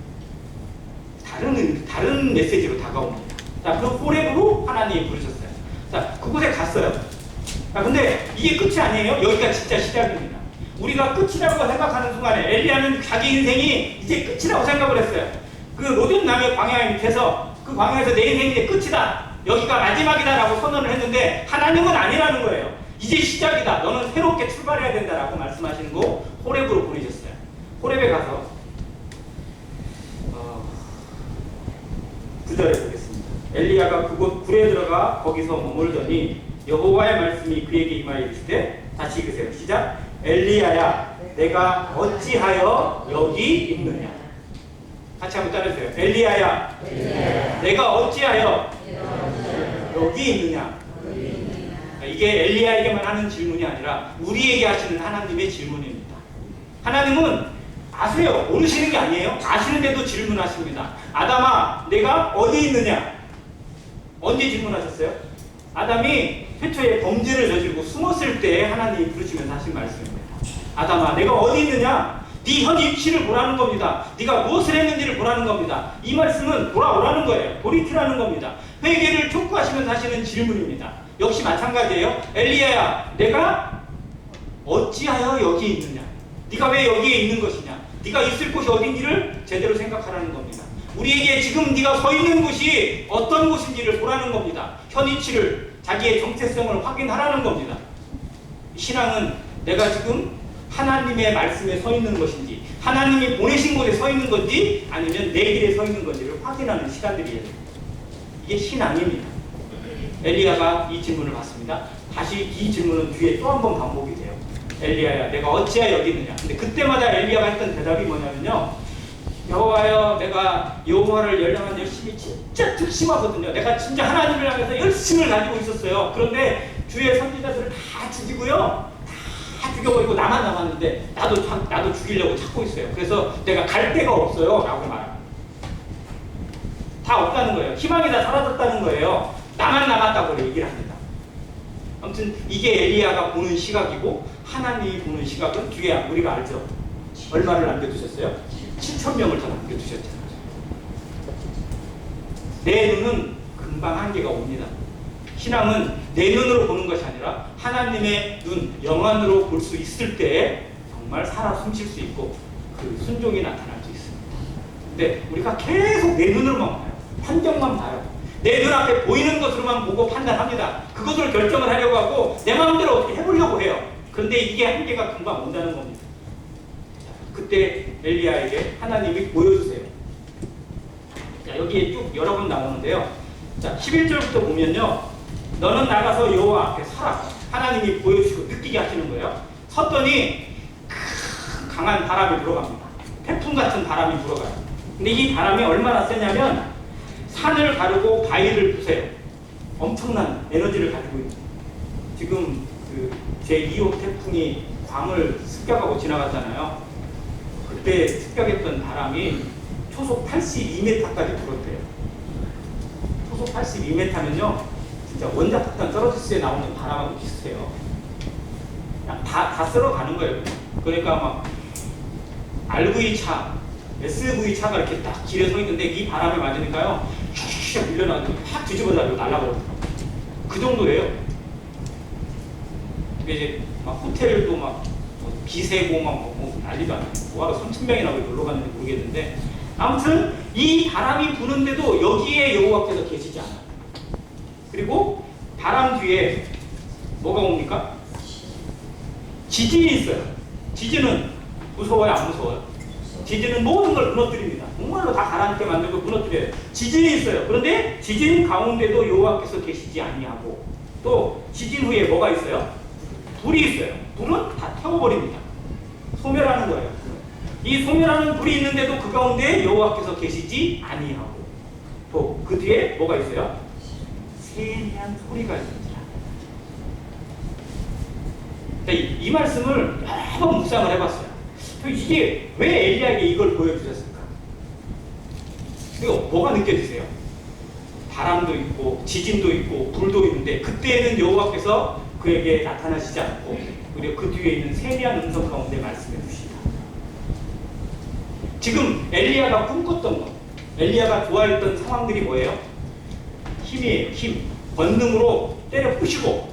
다른 메시지로 다가옵니다. 자, 그 호렙으로 하나님이 부르셨어요. 자, 그곳에 갔어요. 자, 근데 이게 끝이 아니에요. 여기가 진짜 시작입니다. 우리가 끝이라고 생각하는 순간에 엘리야는 자기 인생이 이제 끝이라고 생각을 했어요. 그 로뎀 남의 광야 밑에서 그 광야에서 내 인생이 이제 끝이다. 여기가 마지막이다라고 선언을 했는데 하나님은 아니라는 거예요. 이제 시작이다. 너는 새롭게 출발해야 된다라고 말씀하시는 거 호렙으로 보내셨어요. 호렙에 가서 9절에 보겠습니다. 엘리야가 그곳 굴에 들어가 거기서 머물더니 여호와의 말씀이 그에게 임하여 이르시되 다시 읽으세요. 시작. 엘리야야 내가 어찌하여 여기 있느냐. 같이 한번 따라해주세요. 엘리야야 내가 어찌하여 여기 있느냐. 이게 엘리야에게만 하는 질문이 아니라 우리에게 하시는 하나님의 질문입니다. 하나님은 아세요. 모르시는 게 아니에요. 아시는데도 질문하십니다. 아담아 내가 어디 있느냐. 언제 질문하셨어요? 아담이 최초에 범죄를 저지르고 숨었을 때 하나님이 부르시면서 하신 말씀입니다. 아담아 내가 어디 있느냐. 네 현 위치를 보라는 겁니다. 네가 무엇을 했는지를 보라는 겁니다. 이 말씀은 돌아오라는 거예요. 돌이키라는 겁니다. 회개를 촉구하시면서 하시는 질문입니다. 역시 마찬가지예요. 엘리야야 내가 어찌하여 여기 있느냐. 네가 왜 여기에 있는 것이냐. 네가 있을 곳이 어딘지를 제대로 생각하라는 겁니다. 우리에게 지금 네가 서 있는 곳이 어떤 곳인지를 보라는 겁니다. 현 위치를 자기의 정체성을 확인하라는 겁니다. 신앙은 내가 지금 하나님의 말씀에 서 있는 것인지 하나님이 보내신 곳에 서 있는 건지 아니면 내 길에 서 있는 건지를 확인하는 시간들이에요. 이게 신앙입니다. 엘리야가 이 질문을 받습니다. 다시 이 질문은 뒤에 또 한 번 반복이 돼요. 엘리야야 내가 어찌하여 여기 있느냐. 근데 그때마다 엘리야가 했던 대답이 뭐냐면요. 여호와여 내가 여호와를 열심히 진짜 특심하거든요. 내가 진짜 하나님을 향해서 열심을 가지고 있었어요. 그런데 주의 선지자들을 다 죽이고요. 다 죽여버리고 나만 남았는데 나도 죽이려고 찾고 있어요. 그래서 내가 갈 데가 없어요 라고 말합니다. 다 없다는 거예요. 희망이 다 사라졌다는 거예요. 나만 남았다고 얘기를 합니다. 아무튼 이게 엘리야가 보는 시각이고 하나님이 보는 시각은 뒤에 우리가 알죠. 얼마를 남겨두셨어요? 7,000명을 더 남겨두셨잖아요. 내 눈은 금방 한계가 옵니다. 신앙은 내 눈으로 보는 것이 아니라 하나님의 눈, 영안으로 볼 수 있을 때 정말 살아 숨쉴 수 있고 그 순종이 나타날 수 있습니다. 근데 우리가 계속 내 눈으로만 봐요. 환경만 봐요. 내 눈앞에 보이는 것으로만 보고 판단합니다. 그것으로 결정을 하려고 하고 내 마음대로 어떻게 해보려고 해요. 그런데 이게 한계가 금방 온다는 겁니다. 그때 엘리야에게 하나님이 보여주세요. 자, 여기에 쭉 여러 번 나오는데요. 자, 11절부터 보면요. 너는 나가서 여호와 앞에 서라. 하나님이 보여주시고 느끼게 하시는 거예요. 섰더니 강한 바람이 불어갑니다. 태풍 같은 바람이 불어가요. 근데 이 바람이 얼마나 세냐면 산을 가르고 바위를 부세요. 엄청난 에너지를 가지고 있는. 지금 그 제2호 태풍이 괌을 습격하고 지나갔잖아요. 그때 습격했던 바람이 초속 82m까지 불었대요. 초속 82m면요, 진짜 원자폭탄 떨어졌을 때 나오는 바람하고 비슷해요. 그냥 다 쓸어가는 거예요. 그러니까 막 RV 차, SV 차가 이렇게 딱 길에 서 있는데 이 바람에 맞으니까요, 슉슉 밀려나가지고 확 뒤집어져가지고 날아버리더라고요. 그 정도예요. 이제 막 호텔도 막 비세고 막 난리도 아니고 뭐하러 3,000명이나 놀러 갔는지 모르겠는데, 아무튼 이 바람이 부는데도 여기에 여호와께서 계시지 않아요. 그리고 바람 뒤에 뭐가 옵니까? 지진이 있어요. 지진은 무서워요, 안 무서워요? 지진은 모든 걸 무너뜨립니다. 정말로 다 가라앉게 만들고 무너뜨려요. 지진이 있어요. 그런데 지진 가운데도 여호와께서 계시지 아니하고, 또 지진 후에 뭐가 있어요? 불이 있어요. 불은 다 태워버립니다. 소멸하는 거예요. 이 소멸하는 불이 있는데도 그 가운데 여호와께서 계시지 아니하고, 또 그 뒤에 뭐가 있어요? 세미한 소리가 있습니다. 이 말씀을 여러 번 묵상을 해봤어요. 이게 왜 엘리야에게 이걸 보여주셨을까? 이거 뭐가 느껴지세요? 바람도 있고 지진도 있고 불도 있는데 그때는 여호와께서 그에게 나타나시지 않고 오히려 그 뒤에 있는 세미한 음성 가운데 말씀해 주시다. 지금 엘리야가 꿈꿨던 것, 엘리야가 좋아했던 상황들이 뭐예요? 힘이에요. 힘. 권능으로 때려 부시고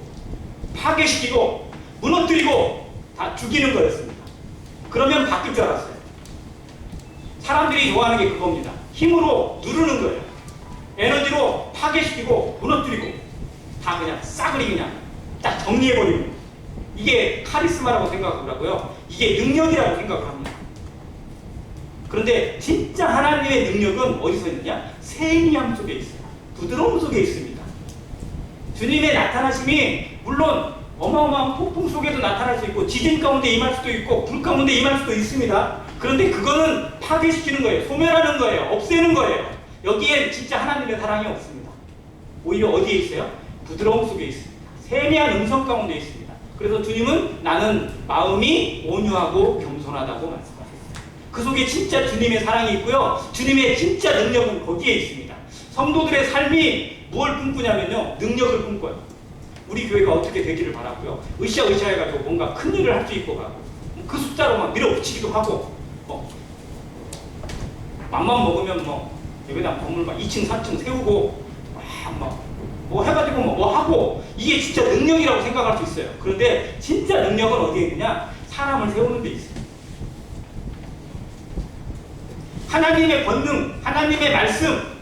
파괴시키고 무너뜨리고 다 죽이는 거였습니다. 그러면 바뀔 줄 알았어요. 사람들이 좋아하는 게 그겁니다. 힘으로 누르는 거예요. 에너지로 파괴시키고 무너뜨리고 다 그냥 싸그리 그냥 딱 정리해버리는, 이게 카리스마라고 생각하고요. 이게 능력이라고 생각을 합니다. 그런데 진짜 하나님의 능력은 어디서 있느냐? 세미함 속에 있어요. 부드러움 속에 있습니다. 주님의 나타나심이 물론 어마어마한 폭풍 속에도 나타날 수 있고 지진 가운데 임할 수도 있고 불 가운데 임할 수도 있습니다. 그런데 그거는 파괴시키는 거예요. 소멸하는 거예요. 없애는 거예요. 여기엔 진짜 하나님의 사랑이 없습니다. 오히려 어디에 있어요? 부드러움 속에 있습니다. 세미한 음성 가운데 있습니다. 그래서 주님은 나는 마음이 온유하고 겸손하다고 말씀하셨어요. 그 속에 진짜 주님의 사랑이 있고요. 주님의 진짜 능력은 거기에 있습니다. 성도들의 삶이 무엇을 꿈꾸냐면요. 능력을 꿈꿔요. 우리 교회가 어떻게 되기를 바라고요. 으쌰으쌰 해가지고 뭔가 큰 일을 할 수 있고 가고 그 숫자로 막 밀어붙이기도 하고 맘만 먹으면 여기다 건물 막 2층 4층 세우고 뭐 해가지고 뭐 하고 이게 진짜 능력이라고 생각할 수 있어요. 그런데 진짜 능력은 어디에 있느냐? 사람을 세우는 데 있어요. 하나님의 권능, 하나님의 말씀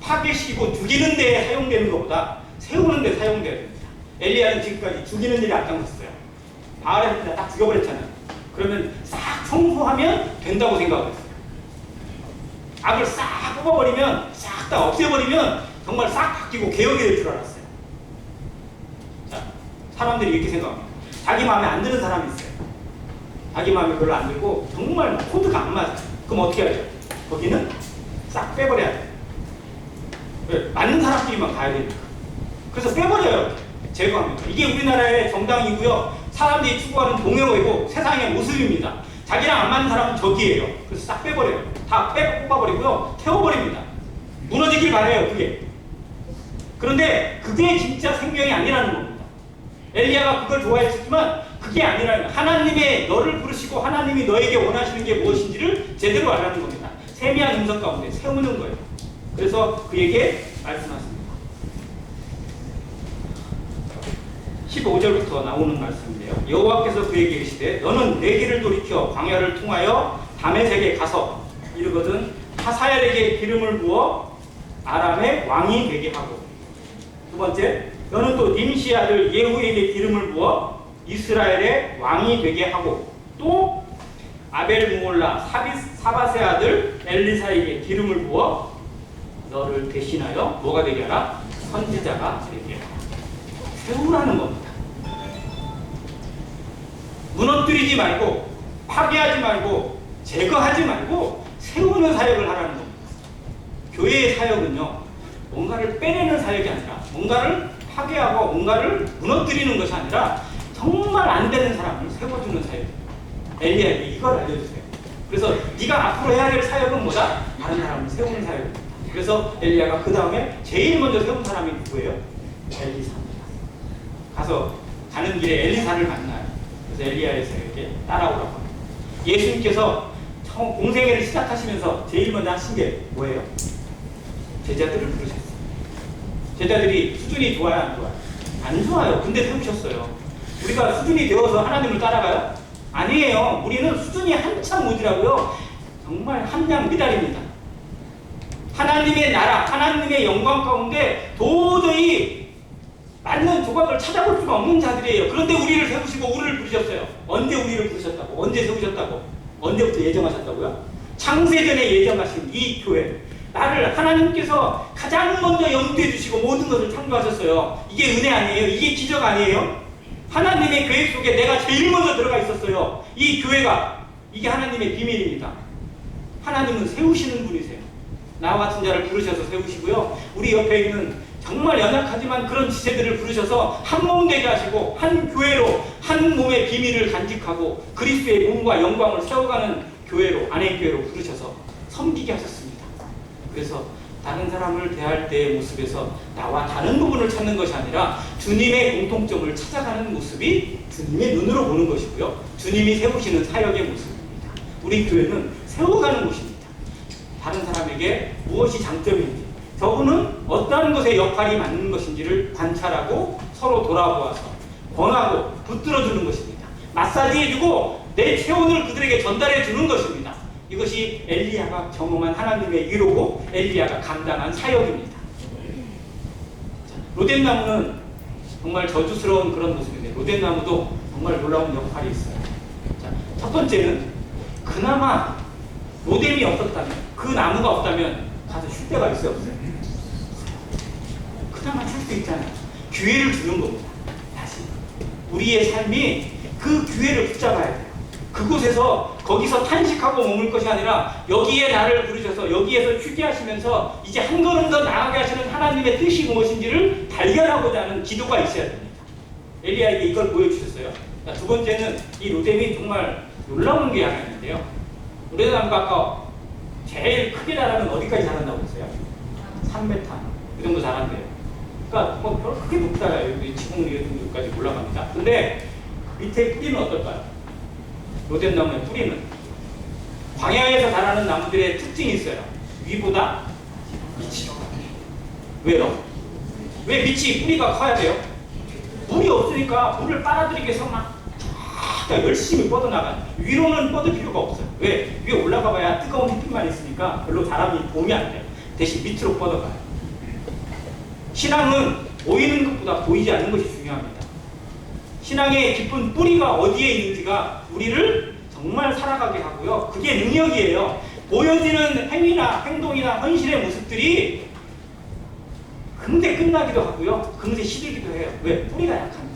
파괴시키고 죽이는 데에 사용되는 것보다 세우는 데 사용돼야 됩니다. 엘리야는 지금까지 죽이는 일에 앞장섰어요. 바알을 딱 죽여버렸잖아요. 그러면 싹 청소하면 된다고 생각을 했어요. 악을 싹 뽑아버리면, 싹 다 없애버리면 정말 싹 바뀌고 개혁이 될 줄 알았어요. 자, 사람들이 이렇게 생각합니다. 자기 마음에 안 드는 사람이 있어요. 자기 마음에 별로 안 들고 정말 코드가 안 맞아요. 그럼 어떻게 하죠? 거기는 싹 빼버려야 돼요. 왜? 맞는 사람끼리만 가야 되니까. 그래서 빼버려요. 제거합니다. 이게 우리나라의 정당이고요. 사람들이 추구하는 동행어이고 세상의 모습입니다. 자기랑 안 맞는 사람은 적이에요. 그래서 싹 빼버려요. 다 뽑아버리고요. 태워버립니다. 무너지길 바래요. 그게. 그런데 그게 진짜 생명이 아니라는 겁니다. 엘리야가 그걸 좋아했지만 그게 아니라는 거예요. 하나님의 너를 부르시고 하나님이 너에게 원하시는 게 무엇인지를 제대로 알라는 겁니다. 세미한 음성 가운데 세우는 거예요. 그래서 그에게 말씀하십니다. 15절부터 나오는 말씀인데요. 여호와께서 그에게 이르시되 너는 내 길을 돌이켜 광야를 통하여 다메섹에 가서 이르거든 하사엘에게 기름을 부어 아람의 왕이 되게 하고, 두 번째 너는 또 님시 아들 예후에게 기름을 부어 이스라엘의 왕이 되게 하고, 또 아벨 무올라 사바세 아들 엘리사에게 기름을 부어 너를 대신하여 뭐가 되게 하라? 선지자가 되게 하라. 세우라는 겁니다. 무너뜨리지 말고 파괴하지 말고 제거하지 말고 세우는 사역을 하라는 겁니다. 교회의 사역은요, 뭔가를 빼내는 사역이 아니라 뭔가를 파괴하고 뭔가를 무너뜨리는 것이 아니라 정말 안 되는 사람을 세워주는 사역입니다. 엘리야에게 이걸 알려주세요. 그래서 네가 앞으로 해야 될 사역은 뭐다? 다른 사람을 세우는 사역입니다. 그래서 엘리야가 그 다음에 제일 먼저 세운 사람이 누구예요? 엘리사입니다. 가서 가는 길에 엘리사를 만나요. 그래서 엘리야에게 따라오라고 합니다. 예수님께서 공생애를 시작하시면서 제일 먼저 하신 게 뭐예요? 제자들을 부르셨어요. 제자들이 수준이 좋아요, 안 좋아요? 안 좋아요. 근데 세우셨어요. 우리가 수준이 되어서 하나님을 따라가요? 아니에요. 우리는 수준이 한참 모자라고요. 정말 함량 미달입니다. 하나님의 나라, 하나님의 영광 가운데 도저히 맞는 조각을 찾아볼 수가 없는 자들이에요. 그런데 우리를 세우시고 우리를 부르셨어요. 언제 우리를 부르셨다고? 언제 세우셨다고? 언제부터 예정하셨다고요? 창세전에 예정하신 이 교회, 나를 하나님께서 가장 먼저 염두에 두시고 모든 것을 창조하셨어요. 이게 은혜 아니에요? 이게 기적 아니에요? 하나님의 계획 속에 내가 제일 먼저 들어가 있었어요. 이 교회가, 이게 하나님의 비밀입니다. 하나님은 세우시는 분이세요. 나와 같은 자를 부르셔서 세우시고요. 우리 옆에 있는 정말 연약하지만 그런 지체들을 부르셔서 한 몸 되게 하시고 한 교회로 한 몸의 비밀을 간직하고 그리스도의 몸과 영광을 세워가는 교회로, 안의 교회로 부르셔서 섬기게 하셨습니다. 그래서 다른 사람을 대할 때의 모습에서 나와 다른 부분을 찾는 것이 아니라 주님의 공통점을 찾아가는 모습이 주님의 눈으로 보는 것이고요. 주님이 세우시는 사역의 모습입니다. 우리 교회는 세워가는 곳입니다. 다른 사람에게 무엇이 장점인지, 저분은 어떠한 것에 역할이 맞는 것인지를 관찰하고 서로 돌아보아서 권하고 붙들어주는 것입니다. 마사지해주고 내 체온을 그들에게 전달해주는 것입니다. 이것이 엘리야가 경험한 하나님의 위로고 엘리야가 감당한 사역입니다. 로뎀나무는 정말 저주스러운 그런 모습인데 로뎀나무도 정말 놀라운 역할이 있어요. 자, 첫 번째는 그나마 로뎀이 없었다면, 그 나무가 없다면 가서 쉴 데가 있어요, 없어요? 그나마 쉴 수 있잖아요. 기회를 주는 겁니다. 다시 우리의 삶이 그 기회를 붙잡아야 돼요. 그곳에서 거기서 탄식하고 머물 것이 아니라 여기에 나를 부르셔서 여기에서 쉬게 하시면서 이제 한 걸음 더 나아가게 하시는 하나님의 뜻이 무엇인지를 발견하고자 하는 기도가 있어야 됩니다. 엘리야에게 이걸 보여주셨어요. 자, 두 번째는 이 로뎀이 정말 놀라운 게 하나 있는데요. 로뎀나무가 아까 제일 크게 자라면 어디까지 자란다고 했어요? 3m 그 정도 자란대요. 그러니까 뭐 별 크게 높지 않아요. 여기 지붕 위에 정도까지 올라갑니다. 근데 밑에 뿌리는 어떨까요? 로뎀나무의 뿌리는 광야에서 자라는 나무들의 특징이 있어요. 위보다 밑이. 왜요? 왜 밑이 뿌리가 커야 돼요? 물이 없으니까 물을 빨아들이기 위해서 막 열심히 뻗어나가요. 위로는 뻗을 필요가 없어요. 왜? 위에 올라가 봐야 뜨거운 햇빛만 있으니까 별로 자람이 도움이 안 돼요. 대신 밑으로 뻗어가요. 신앙은 보이는 것보다 보이지 않는 것이 중요합니다. 신앙의 깊은 뿌리가 어디에 있는지가 우리를 정말 살아가게 하고요. 그게 능력이에요. 보여지는 행위나 행동이나 헌신의 모습들이 금세 끝나기도 하고요. 금세 시들기도 해요. 왜? 뿌리가 약합니다.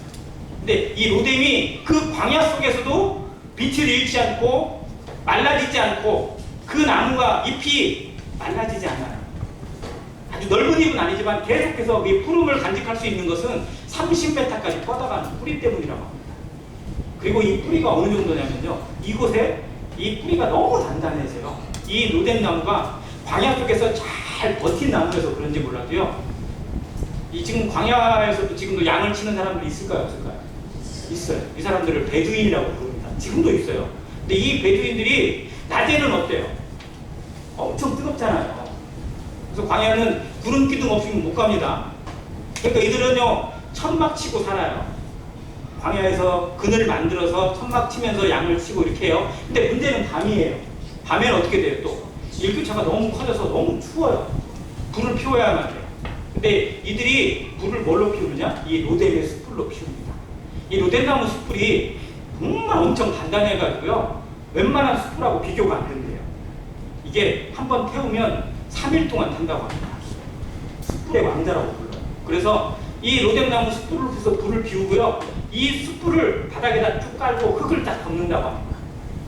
근데 이 로뎀이 그 광야 속에서도 빛을 잃지 않고 말라지지 않고 그 나무가 잎이 말라지지 않아요. 아주 넓은 잎은 아니지만 계속해서 이 푸름을 간직할 수 있는 것은 30m까지 뻗어가는 뿌리 때문이라고 합니다. 그리고 이 뿌리가 어느 정도냐면요. 이곳에 이 뿌리가 너무 단단해서요. 이 로뎀나무가 광야 속에서 잘 버틴 나무여서 그런지 몰라도요. 이 지금 광야에서도 지금도 양을 치는 사람들이 있을까요? 없을까요? 있어요. 이 사람들을 베두인이라고 부릅니다. 지금도 있어요. 근데 이 베두인들이 낮에는 어때요? 엄청 뜨겁잖아요. 그래서 광야는 구름 기둥 없이는 못 갑니다. 그러니까 이들은요 천막 치고 살아요. 광야에서 그늘 만들어서 천막 치면서 양을 치고 이렇게 해요. 근데 문제는 밤이에요. 밤에는 어떻게 돼요? 또 일교차가 너무 커져서 너무 추워요. 불을 피워야만 돼요. 근데 이들이 불을 뭘로 피우느냐? 이 로뎀의 숯불로 피웁니다. 이 로뎀나무 숯불이 정말 엄청 단단해가지고요. 웬만한 숯불하고 비교가 안 된대요. 이게 한번 태우면 3일 동안 탄다고 합니다. 숯불의 왕자라고 불러요. 그래서 이 로뎀나무 숯불을 해서 불을 피우고요. 이 숯불을 바닥에다 쭉 깔고 흙을 딱 덮는다고 합니다.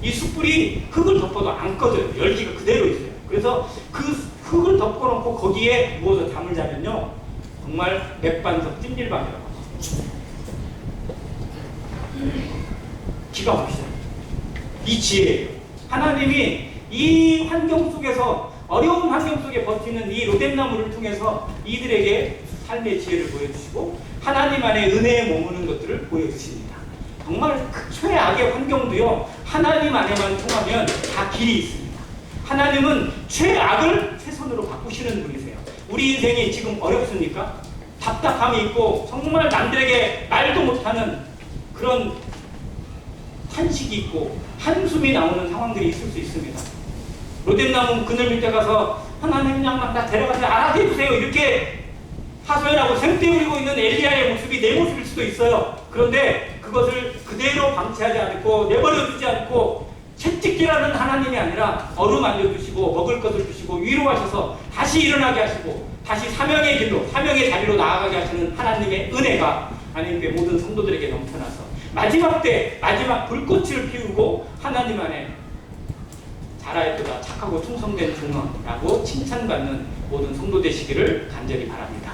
이 숯불이 흙을 덮어도 안 꺼져요. 열기가 그대로 있어요. 그래서 그 흙을 덮어놓고 거기에 누워서 잠을 자면요. 정말 맥반석 찜질방이라고 합니다. 기가 막히죠. 이 지혜예요. 하나님이 이 환경 속에서 어려운 환경 속에 버티는 이 로뎀나무를 통해서 이들에게 삶의 지혜를 보여주시고 하나님 안에 은혜에 머무는 것들을 보여주십니다. 정말 최악의 환경도요. 하나님 안에만 통하면 다 길이 있습니다. 하나님은 최악을 최선으로 바꾸시는 분이세요. 우리 인생이 지금 어렵습니까? 답답함이 있고 정말 남들에게 말도 못하는 그런 탄식이 있고 한숨이 나오는 상황들이 있을 수 있습니다. 로뎀나무 그늘 밑에 가서 하나님 양만 나 데려가서 알아서 해주세요 이렇게 하소연하고 생떼 부리고 있는 엘리야의 모습이 내 모습일 수도 있어요. 그런데 그것을 그대로 방치하지 않고 내버려두지 않고 채찍질하는 하나님이 아니라 어루만져 주시고 먹을 것을 주시고 위로하셔서 다시 일어나게 하시고 다시 사명의 길로 사명의 자리로 나아가게 하시는 하나님의 은혜가 하나님께 모든 성도들에게 넘쳐나서 마지막 때 마지막 불꽃을 피우고 하나님 안에 잘하였도다 착하고 충성된 종아라고 칭찬받는 모든 성도 되시기를 간절히 바랍니다.